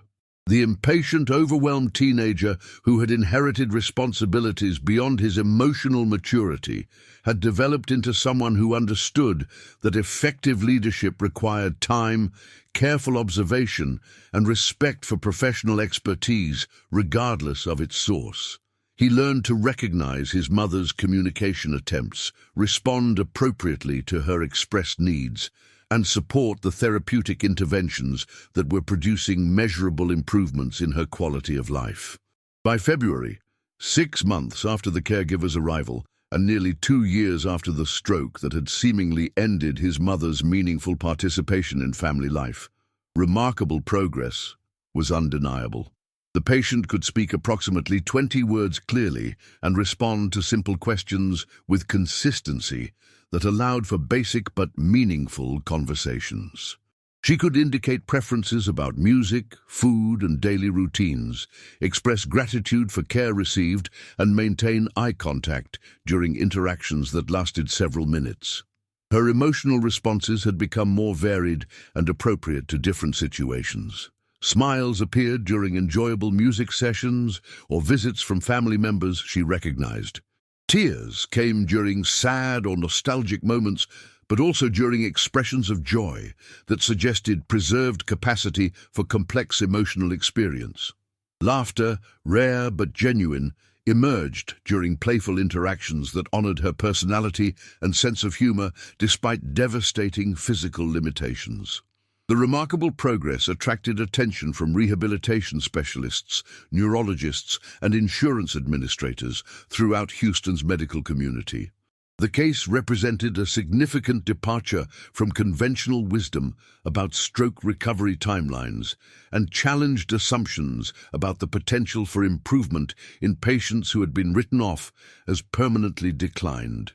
The impatient, overwhelmed teenager who had inherited responsibilities beyond his emotional maturity had developed into someone who understood that effective leadership required time, careful observation, and respect for professional expertise, regardless of its source. He learned to recognize his mother's communication attempts, respond appropriately to her expressed needs, and support the therapeutic interventions that were producing measurable improvements in her quality of life. By February, 6 months after the caregiver's arrival, and nearly 2 years after the stroke that had seemingly ended his mother's meaningful participation in family life, remarkable progress was undeniable. The patient could speak approximately 20 words clearly and respond to simple questions with consistency that allowed for basic but meaningful conversations. She could indicate preferences about music, food, and daily routines, express gratitude for care received, and maintain eye contact during interactions that lasted several minutes. Her emotional responses had become more varied and appropriate to different situations. Smiles appeared during enjoyable music sessions or visits from family members she recognized. Tears came during sad or nostalgic moments, but also during expressions of joy that suggested preserved capacity for complex emotional experience. Laughter, rare but genuine, emerged during playful interactions that honored her personality and sense of humor despite devastating physical limitations. The remarkable progress attracted attention from rehabilitation specialists, neurologists, and insurance administrators throughout Houston's medical community. The case represented a significant departure from conventional wisdom about stroke recovery timelines and challenged assumptions about the potential for improvement in patients who had been written off as permanently declined.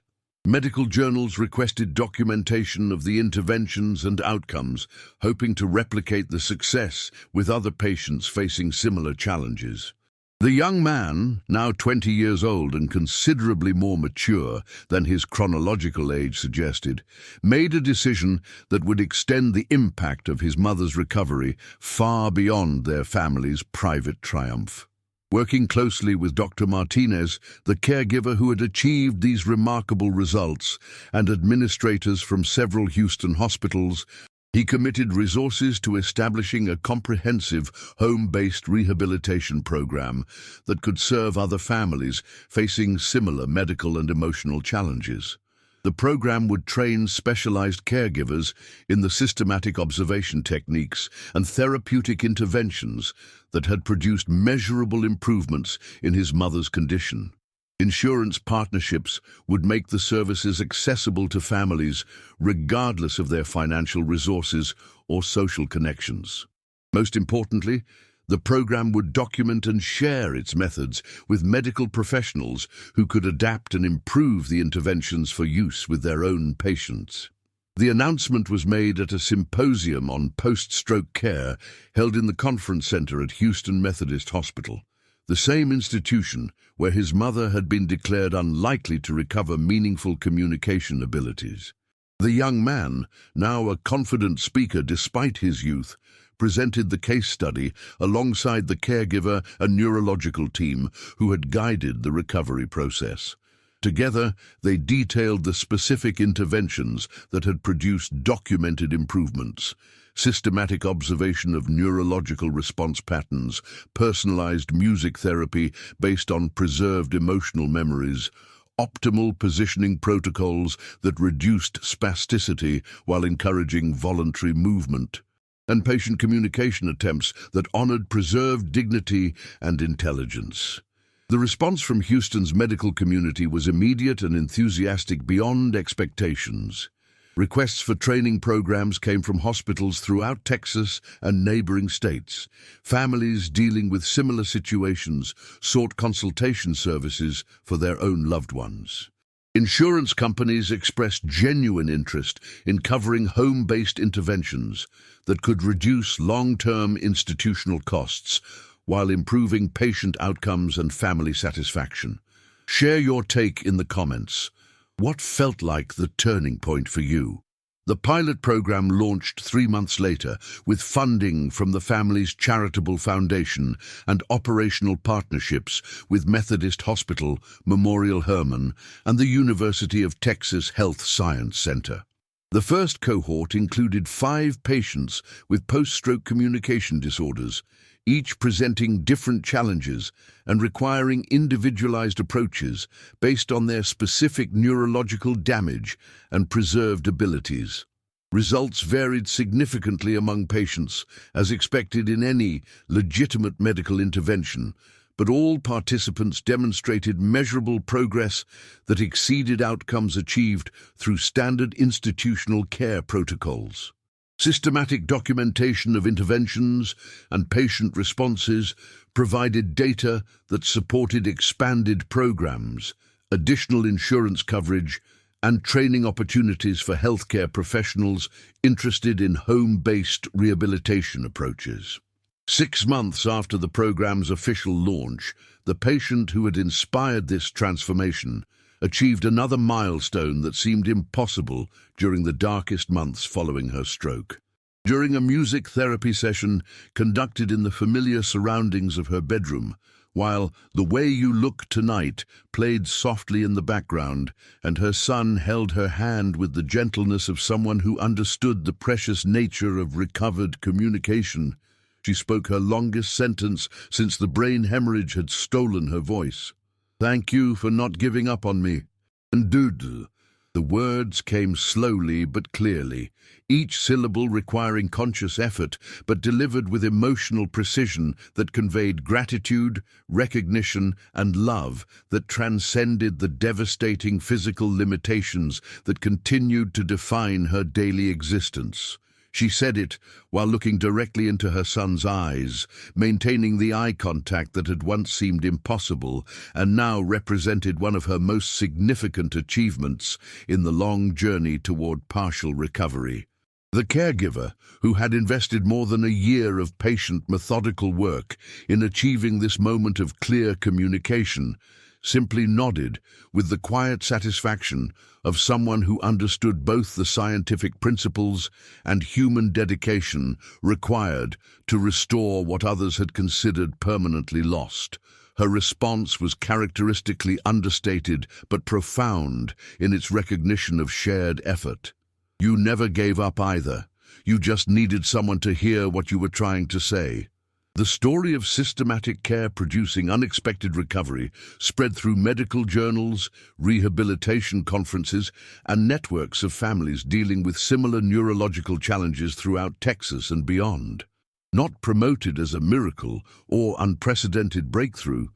Medical journals requested documentation of the interventions and outcomes, hoping to replicate the success with other patients facing similar challenges. The young man, now 20 years old and considerably more mature than his chronological age suggested, made a decision that would extend the impact of his mother's recovery far beyond their family's private triumph. Working closely with Dr. Martinez, the caregiver who had achieved these remarkable results, and administrators from several Houston hospitals, he committed resources to establishing a comprehensive home-based rehabilitation program that could serve other families facing similar medical and emotional challenges. The program would train specialized caregivers in the systematic observation techniques and therapeutic interventions that had produced measurable improvements in his mother's condition. Insurance partnerships would make the services accessible to families regardless of their financial resources or social connections. Most importantly, the program would document and share its methods with medical professionals who could adapt and improve the interventions for use with their own patients. The announcement was made at a symposium on post-stroke care held in the conference center at Houston Methodist Hospital, the same institution where his mother had been declared unlikely to recover meaningful communication abilities. The young man, now a confident speaker despite his youth, presented the case study alongside the caregiver and neurological team who had guided the recovery process. Together, they detailed the specific interventions that had produced documented improvements: systematic observation of neurological response patterns, personalized music therapy based on preserved emotional memories, optimal positioning protocols that reduced spasticity while encouraging voluntary movement, and patient communication attempts that honored preserved dignity and intelligence. The response from Houston's medical community was immediate and enthusiastic beyond expectations. Requests for training programs came from hospitals throughout Texas and neighboring states. Families dealing with similar situations sought consultation services for their own loved ones. Insurance companies expressed genuine interest in covering home-based interventions that could reduce long-term institutional costs while improving patient outcomes and family satisfaction. Share your take in the comments. What felt like the turning point for you? The pilot program launched 3 months later with funding from the family's charitable foundation and operational partnerships with Methodist Hospital, Memorial Hermann, and the University of Texas Health Science Center. The first cohort included 5 patients with post-stroke communication disorders, each presenting different challenges and requiring individualized approaches based on their specific neurological damage and preserved abilities. Results varied significantly among patients, as expected in any legitimate medical intervention, but all participants demonstrated measurable progress that exceeded outcomes achieved through standard institutional care protocols. Systematic documentation of interventions and patient responses provided data that supported expanded programs, additional insurance coverage, and training opportunities for healthcare professionals interested in home-based rehabilitation approaches. 6 months after the program's official launch, the patient who had inspired this transformation achieved another milestone that seemed impossible during the darkest months following her stroke. During a music therapy session conducted in the familiar surroundings of her bedroom, while "The Way You Look Tonight" played softly in the background, and her son held her hand with the gentleness of someone who understood the precious nature of recovered communication, she spoke her longest sentence since the brain hemorrhage had stolen her voice. "Thank you for not giving up on me." And dude. The words came slowly but clearly, each syllable requiring conscious effort, but delivered with emotional precision that conveyed gratitude, recognition, and love that transcended the devastating physical limitations that continued to define her daily existence. She said it while looking directly into her son's eyes, maintaining the eye contact that had once seemed impossible and now represented one of her most significant achievements in the long journey toward partial recovery. The caregiver, who had invested more than a year of patient, methodical work in achieving this moment of clear communication, simply nodded with the quiet satisfaction of someone who understood both the scientific principles and human dedication required to restore what others had considered permanently lost. Her response was characteristically understated but profound in its recognition of shared effort. "You never gave up either. You just needed someone to hear what you were trying to say." The story of systematic care producing unexpected recovery spread through medical journals, rehabilitation conferences, and networks of families dealing with similar neurological challenges throughout Texas and beyond. Not promoted as a miracle or unprecedented breakthrough,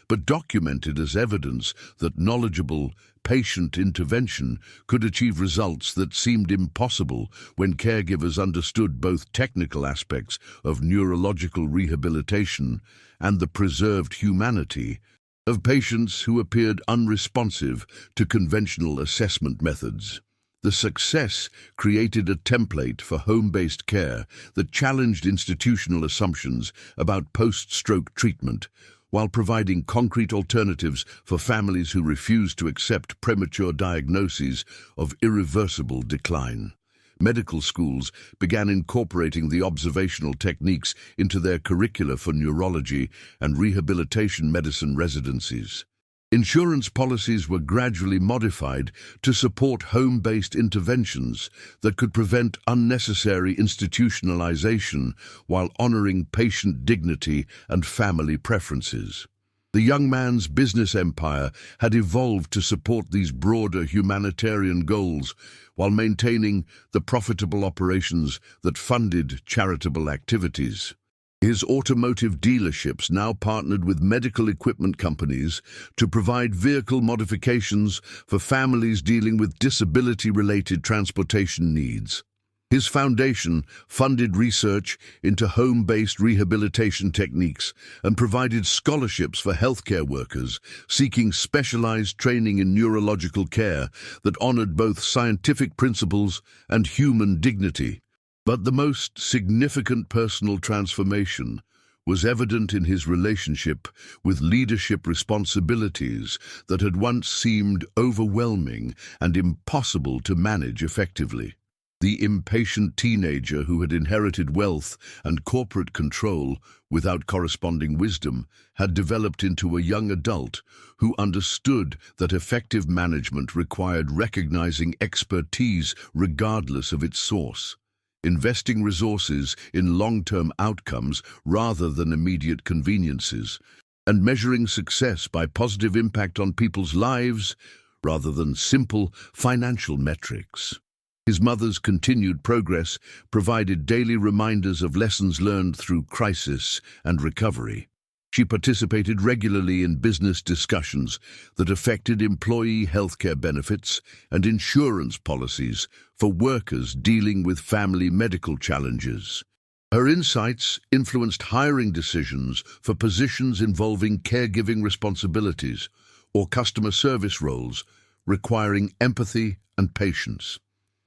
but documented as evidence that knowledgeable, patient intervention could achieve results that seemed impossible when caregivers understood both technical aspects of neurological rehabilitation and the preserved humanity of patients who appeared unresponsive to conventional assessment methods. The success created a template for home-based care that challenged institutional assumptions about post-stroke treatment, while providing concrete alternatives for families who refuse to accept premature diagnoses of irreversible decline. Medical schools began incorporating the observational techniques into their curricula for neurology and rehabilitation medicine residencies. Insurance policies were gradually modified to support home-based interventions that could prevent unnecessary institutionalization while honoring patient dignity and family preferences. The young man's business empire had evolved to support these broader humanitarian goals while maintaining the profitable operations that funded charitable activities. His automotive dealerships now partnered with medical equipment companies to provide vehicle modifications for families dealing with disability-related transportation needs. His foundation funded research into home-based rehabilitation techniques and provided scholarships for healthcare workers seeking specialized training in neurological care that honored both scientific principles and human dignity. But the most significant personal transformation was evident in his relationship with leadership responsibilities that had once seemed overwhelming and impossible to manage effectively. The impatient teenager who had inherited wealth and corporate control without corresponding wisdom had developed into a young adult who understood that effective management required recognizing expertise regardless of its source, investing resources in long-term outcomes rather than immediate conveniences, and measuring success by positive impact on people's lives rather than simple financial metrics. His mother's continued progress provided daily reminders of lessons learned through crisis and recovery. She participated regularly in business discussions that affected employee healthcare benefits and insurance policies for workers dealing with family medical challenges. Her insights influenced hiring decisions for positions involving caregiving responsibilities or customer service roles requiring empathy and patience.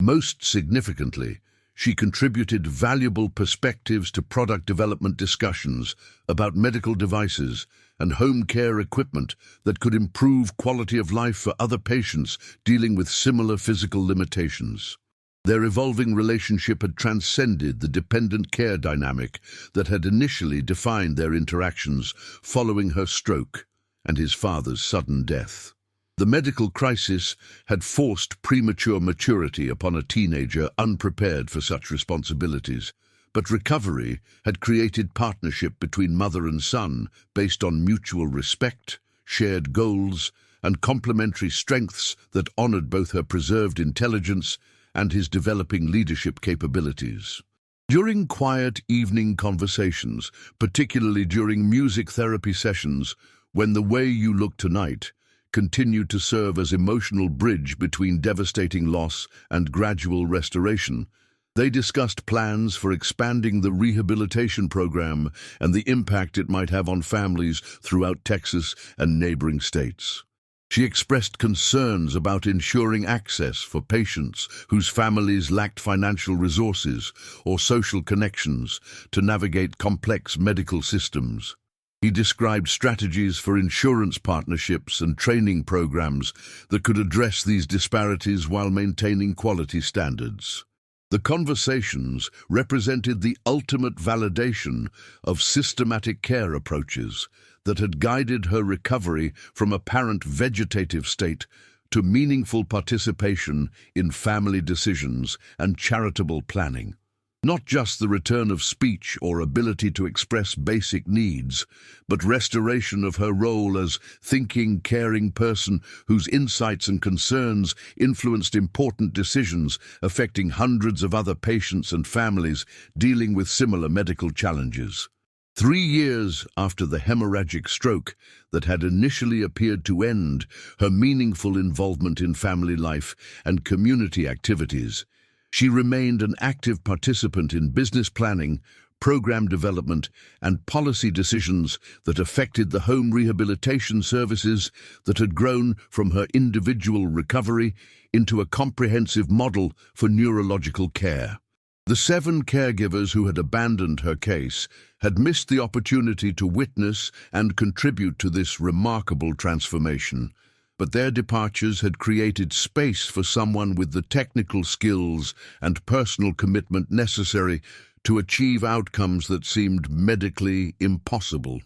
Most significantly, she contributed valuable perspectives to product development discussions about medical devices and home care equipment that could improve quality of life for other patients dealing with similar physical limitations. Their evolving relationship had transcended the dependent care dynamic that had initially defined their interactions following her stroke and his father's sudden death. The medical crisis had forced premature maturity upon a teenager unprepared for such responsibilities, but recovery had created partnership between mother and son based on mutual respect, shared goals, and complementary strengths that honored both her preserved intelligence and his developing leadership capabilities. During quiet evening conversations, particularly during music therapy sessions, when The Way You Look Tonight continued to serve as emotional bridge between devastating loss and gradual restoration, they discussed plans for expanding the rehabilitation program and the impact it might have on families throughout Texas and neighboring states. She expressed concerns about ensuring access for patients whose families lacked financial resources or social connections to navigate complex medical systems. He described strategies for insurance partnerships and training programs that could address these disparities while maintaining quality standards. The conversations represented the ultimate validation of systematic care approaches that had guided her recovery from apparent vegetative state to meaningful participation in family decisions and charitable planning. Not just the return of speech or ability to express basic needs, but restoration of her role as thinking, caring person whose insights and concerns influenced important decisions affecting hundreds of other patients and families dealing with similar medical challenges. 3 years after the hemorrhagic stroke that had initially appeared to end her meaningful involvement in family life and community activities, she remained an active participant in business planning, program development, and policy decisions that affected the home rehabilitation services that had grown from her individual recovery into a comprehensive model for neurological care. The 7 caregivers who had abandoned her case had missed the opportunity to witness and contribute to this remarkable transformation. But their departures had created space for someone with the technical skills and personal commitment necessary to achieve outcomes that seemed medically impossible.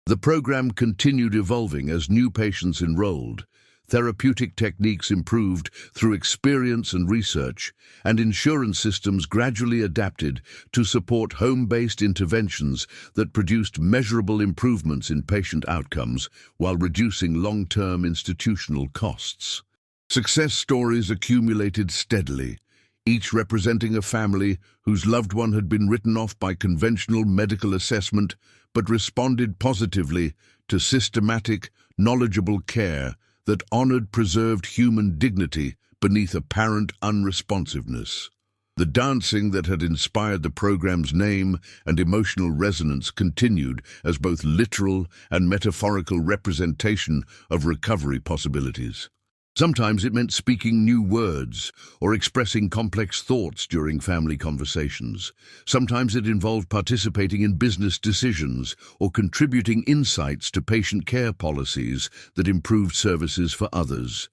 The program continued evolving as new patients enrolled, therapeutic techniques improved through experience and research, and insurance systems gradually adapted to support home-based interventions that produced measurable improvements in patient outcomes while reducing long-term institutional costs. Success stories accumulated steadily, each representing a family whose loved one had been written off by conventional medical assessment but responded positively to systematic, knowledgeable care that honored preserved human dignity beneath apparent unresponsiveness. The dancing that had inspired the program's name and emotional resonance continued as both literal and metaphorical representation of recovery possibilities. Sometimes it meant speaking new words or expressing complex thoughts during family conversations. Sometimes it involved participating in business decisions or contributing insights to patient care policies that improved services for others.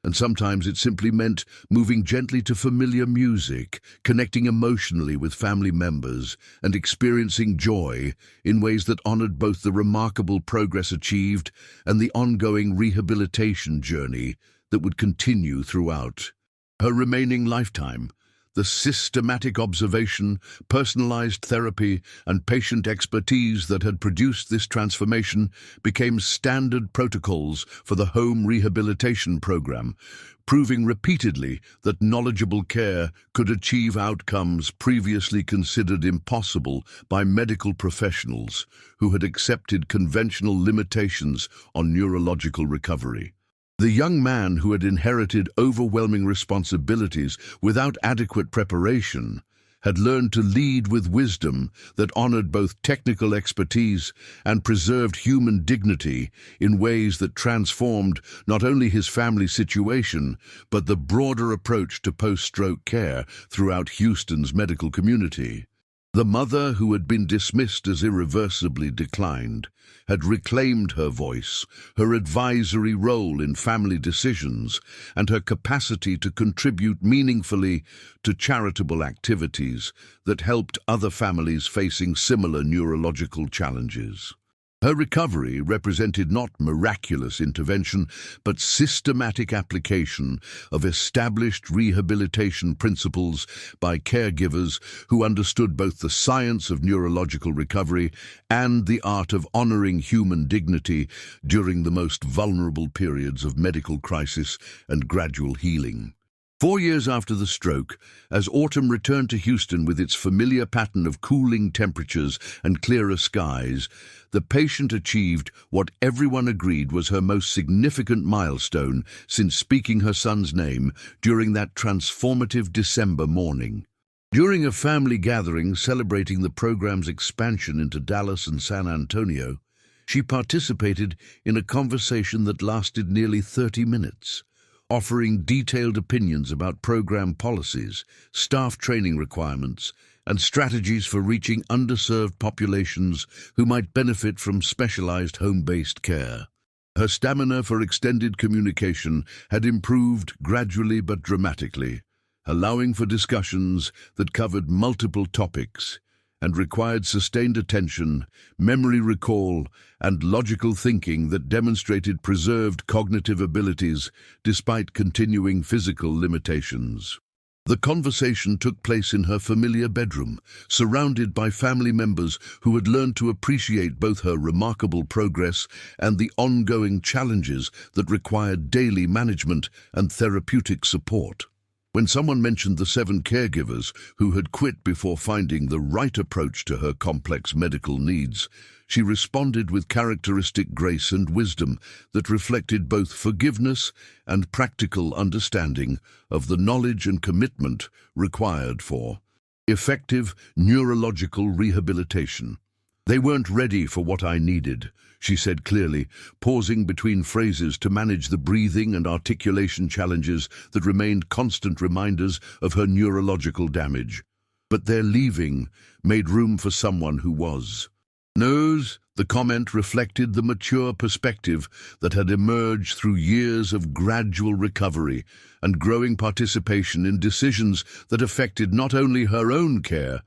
And sometimes it simply meant moving gently to familiar music, connecting emotionally with family members, and experiencing joy in ways that honored both the remarkable progress achieved and the ongoing rehabilitation journey that would continue throughout her remaining lifetime. The systematic observation, personalized therapy, and patient expertise that had produced this transformation became standard protocols for the home rehabilitation program, proving repeatedly that knowledgeable care could achieve outcomes previously considered impossible by medical professionals who had accepted conventional limitations on neurological recovery. The young man who had inherited overwhelming responsibilities without adequate preparation had learned to lead with wisdom that honored both technical expertise and preserved human dignity in ways that transformed not only his family situation, but the broader approach to post-stroke care throughout Houston's medical community. The mother, who had been dismissed as irreversibly declined, had reclaimed her voice, her advisory role in family decisions, and her capacity to contribute meaningfully to charitable activities that helped other families facing similar neurological challenges. Her recovery represented not miraculous intervention, but systematic application of established rehabilitation principles by caregivers who understood both the science of neurological recovery and the art of honoring human dignity during the most vulnerable periods of medical crisis and gradual healing. 4 years after the stroke, as autumn returned to Houston with its familiar pattern of cooling temperatures and clearer skies, the patient achieved what everyone agreed was her most significant milestone since speaking her son's name during that transformative December morning. During a family gathering celebrating the program's expansion into Dallas and San Antonio, she participated in a conversation that lasted nearly 30 minutes. Offering detailed opinions about program policies, staff training requirements, and strategies for reaching underserved populations who might benefit from specialized home-based care. Her stamina for extended communication had improved gradually but dramatically, allowing for discussions that covered multiple topics and required sustained attention, memory recall, and logical thinking that demonstrated preserved cognitive abilities despite continuing physical limitations. The conversation took place in her familiar bedroom, surrounded by family members who had learned to appreciate both her remarkable progress and the ongoing challenges that required daily management and therapeutic support. When someone mentioned the 7 caregivers who had quit before finding the right approach to her complex medical needs, she responded with characteristic grace and wisdom that reflected both forgiveness and practical understanding of the knowledge and commitment required for effective neurological rehabilitation. "They weren't ready for what I needed," she said clearly, pausing between phrases to manage the breathing and articulation challenges that remained constant reminders of her neurological damage. "But their leaving made room for someone who was." The comment reflected the mature perspective that had emerged through years of gradual recovery and growing participation in decisions that affected not only her own care,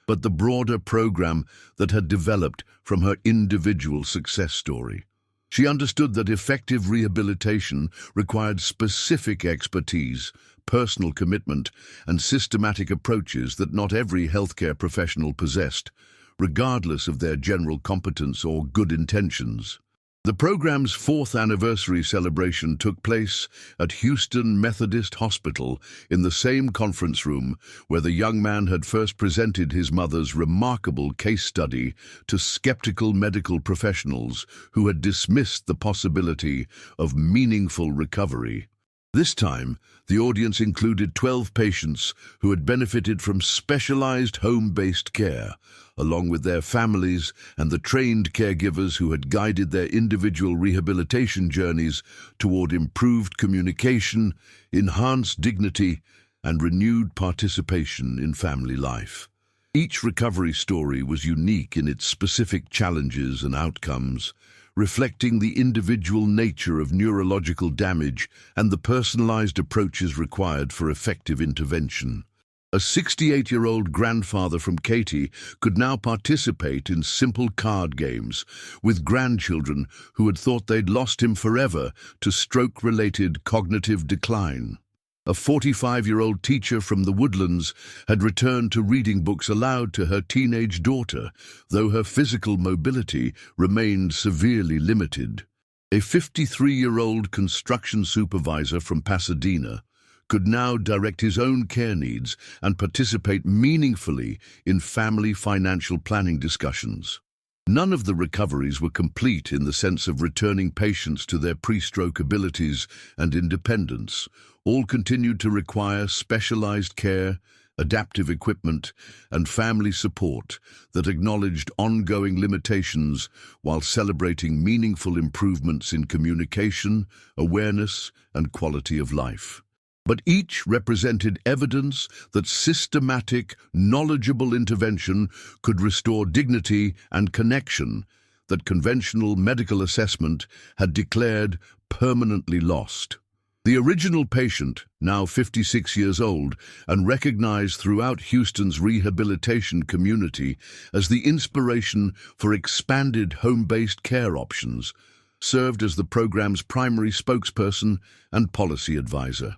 but the broader program that had developed from her individual success story. She understood that effective rehabilitation required specific expertise, personal commitment, and systematic approaches that not every healthcare professional possessed, regardless of their general competence or good intentions. The program's fourth anniversary celebration took place at Houston Methodist Hospital in the same conference room where the young man had first presented his mother's remarkable case study to skeptical medical professionals who had dismissed the possibility of meaningful recovery. This time, the audience included 12 patients who had benefited from specialized home-based care, along with their families and the trained caregivers who had guided their individual rehabilitation journeys toward improved communication, enhanced dignity, and renewed participation in family life. Each recovery story was unique in its specific challenges and outcomes, reflecting the individual nature of neurological damage and the personalized approaches required for effective intervention. A 68-year-old grandfather from Katy could now participate in simple card games with grandchildren who had thought they'd lost him forever to stroke-related cognitive decline. A 45-year-old teacher from the Woodlands had returned to reading books aloud to her teenage daughter, though her physical mobility remained severely limited. A 53-year-old construction supervisor from Pasadena could now direct his own care needs and participate meaningfully in family financial planning discussions. None of the recoveries were complete in the sense of returning patients to their pre-stroke abilities and independence. All continued to require specialized care, adaptive equipment, and family support that acknowledged ongoing limitations while celebrating meaningful improvements in communication, awareness, and quality of life. But each represented evidence that systematic, knowledgeable intervention could restore dignity and connection that conventional medical assessment had declared permanently lost. The original patient, now 56 years old and recognized throughout Houston's rehabilitation community as the inspiration for expanded home-based care options, served as the program's primary spokesperson and policy advisor.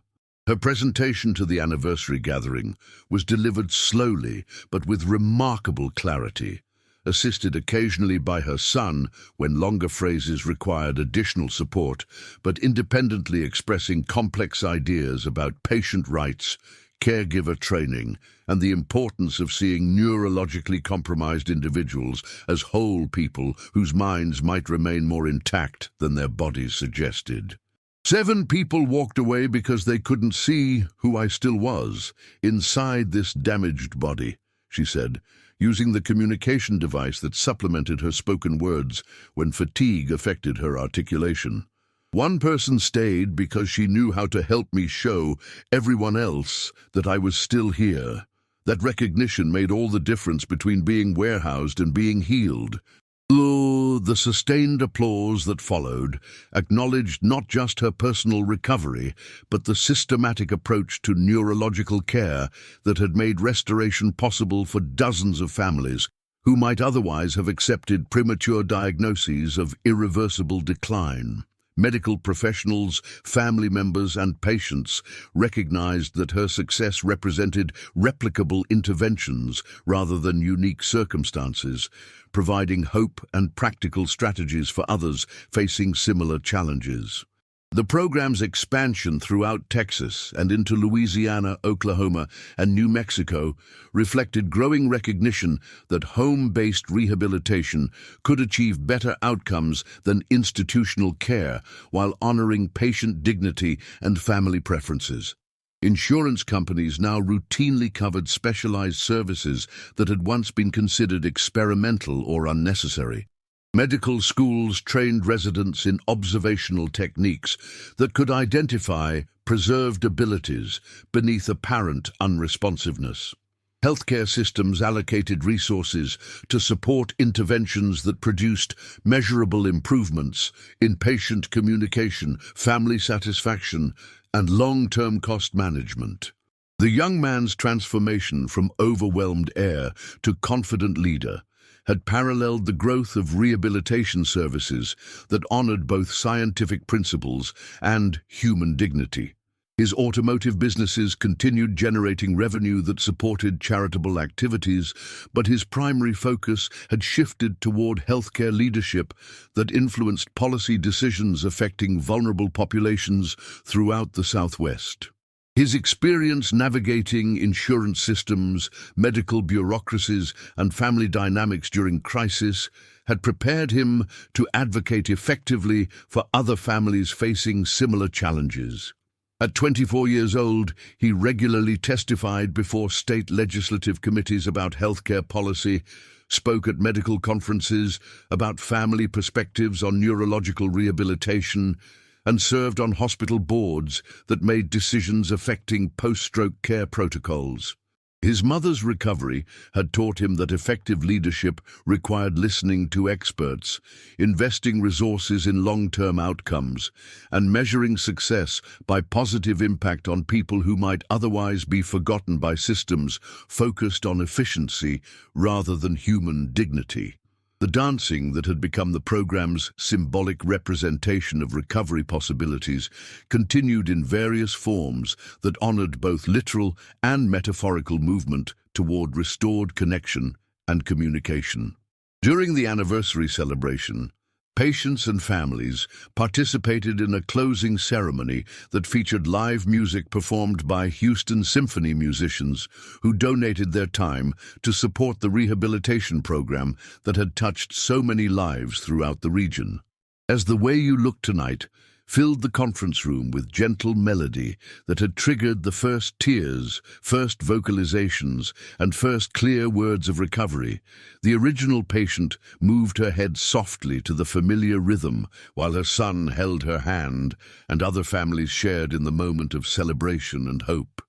Her presentation to the anniversary gathering was delivered slowly but with remarkable clarity, assisted occasionally by her son when longer phrases required additional support, but independently expressing complex ideas about patient rights, caregiver training, and the importance of seeing neurologically compromised individuals as whole people whose minds might remain more intact than their bodies suggested. 7 people walked away because they couldn't see who I still was inside this damaged body, she said, using the communication device that supplemented her spoken words when fatigue affected her articulation. One person stayed because she knew how to help me show everyone else that I was still here. That recognition made all the difference between being warehoused and being healed. The sustained applause that followed acknowledged not just her personal recovery, but the systematic approach to neurological care that had made restoration possible for dozens of families who might otherwise have accepted premature diagnoses of irreversible decline. Medical professionals, family members, and patients recognized that her success represented replicable interventions rather than unique circumstances, providing hope and practical strategies for others facing similar challenges. The program's expansion throughout Texas and into Louisiana, Oklahoma, and New Mexico reflected growing recognition that home-based rehabilitation could achieve better outcomes than institutional care while honoring patient dignity and family preferences. Insurance companies now routinely covered specialized services that had once been considered experimental or unnecessary. Medical schools trained residents in observational techniques that could identify preserved abilities beneath apparent unresponsiveness. Healthcare systems allocated resources to support interventions that produced measurable improvements in patient communication, family satisfaction, and long-term cost management. The young man's transformation from overwhelmed heir to confident leader had paralleled the growth of rehabilitation services that honored both scientific principles and human dignity. His automotive businesses continued generating revenue that supported charitable activities, but his primary focus had shifted toward healthcare leadership that influenced policy decisions affecting vulnerable populations throughout the Southwest. His experience navigating insurance systems, medical bureaucracies, and family dynamics during crisis had prepared him to advocate effectively for other families facing similar challenges. At 24 years old, he regularly testified before state legislative committees about healthcare policy, spoke at medical conferences about family perspectives on neurological rehabilitation, and served on hospital boards that made decisions affecting post-stroke care protocols. His mother's recovery had taught him that effective leadership required listening to experts, investing resources in long-term outcomes, and measuring success by positive impact on people who might otherwise be forgotten by systems focused on efficiency rather than human dignity. The dancing that had become the program's symbolic representation of recovery possibilities continued in various forms that honored both literal and metaphorical movement toward restored connection and communication. During the anniversary celebration, patients and families participated in a closing ceremony that featured live music performed by Houston Symphony musicians who donated their time to support the rehabilitation program that had touched so many lives throughout the region. As The Way You Look Tonight filled the conference room with gentle melody that had triggered the first tears, first vocalizations, and first clear words of recovery, the original patient moved her head softly to the familiar rhythm while her son held her hand and other families shared in the moment of celebration and hope.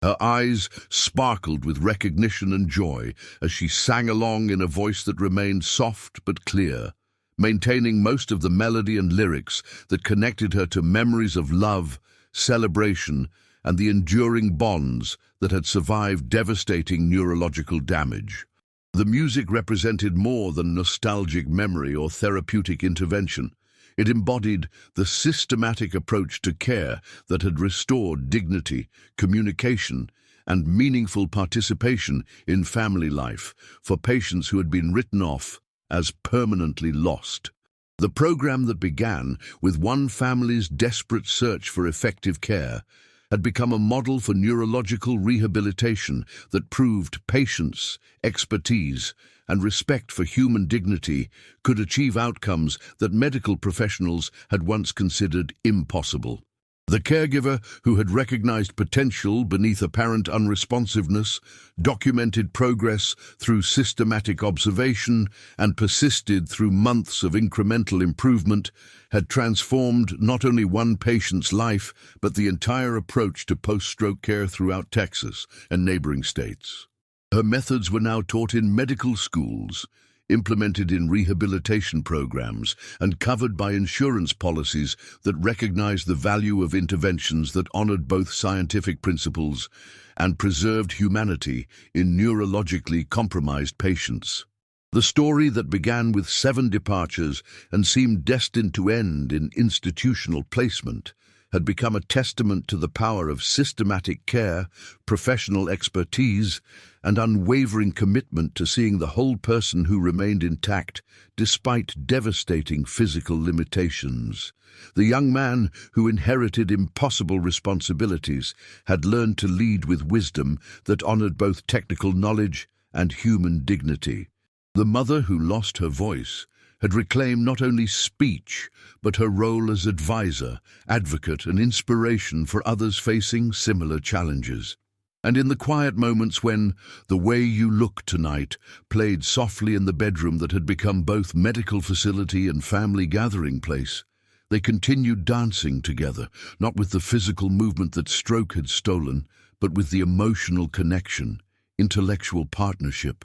Her eyes sparkled with recognition and joy as she sang along in a voice that remained soft but clear, maintaining most of the melody and lyrics that connected her to memories of love, celebration, and the enduring bonds that had survived devastating neurological damage. The music represented more than nostalgic memory or therapeutic intervention. It embodied the systematic approach to care that had restored dignity, communication, and meaningful participation in family life for patients who had been written off as permanently lost. The program that began with one family's desperate search for effective care had become a model for neurological rehabilitation that proved patience, expertise, and respect for human dignity could achieve outcomes that medical professionals had once considered impossible. The caregiver, who had recognized potential beneath apparent unresponsiveness, documented progress through systematic observation, and persisted through months of incremental improvement, had transformed not only one patient's life, but the entire approach to post-stroke care throughout Texas and neighboring states. Her methods were now taught in medical schools, implemented in rehabilitation programs, and covered by insurance policies that recognized the value of interventions that honored both scientific principles and preserved humanity in neurologically compromised patients. The story that began with 7 departures and seemed destined to end in institutional placement had become a testament to the power of systematic care, professional expertise, and unwavering commitment to seeing the whole person who remained intact despite devastating physical limitations. The young man who inherited impossible responsibilities had learned to lead with wisdom that honored both technical knowledge and human dignity. The mother who lost her voice had reclaimed not only speech, but her role as advisor, advocate, and inspiration for others facing similar challenges. And in the quiet moments when The Way You Look Tonight played softly in the bedroom that had become both medical facility and family gathering place, they continued dancing together, not with the physical movement that stroke had stolen, but with the emotional connection, intellectual partnership,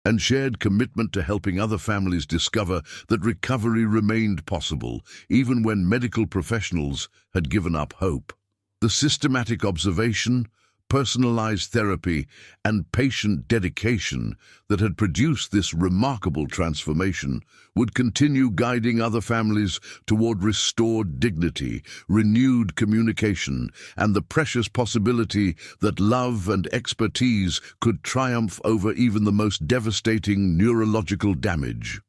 and shared commitment to helping other families discover that recovery remained possible, even when medical professionals had given up hope. The systematic observation, personalized therapy, and patient dedication that had produced this remarkable transformation would continue guiding other families toward restored dignity, renewed communication, and the precious possibility that love and expertise could triumph over even the most devastating neurological damage.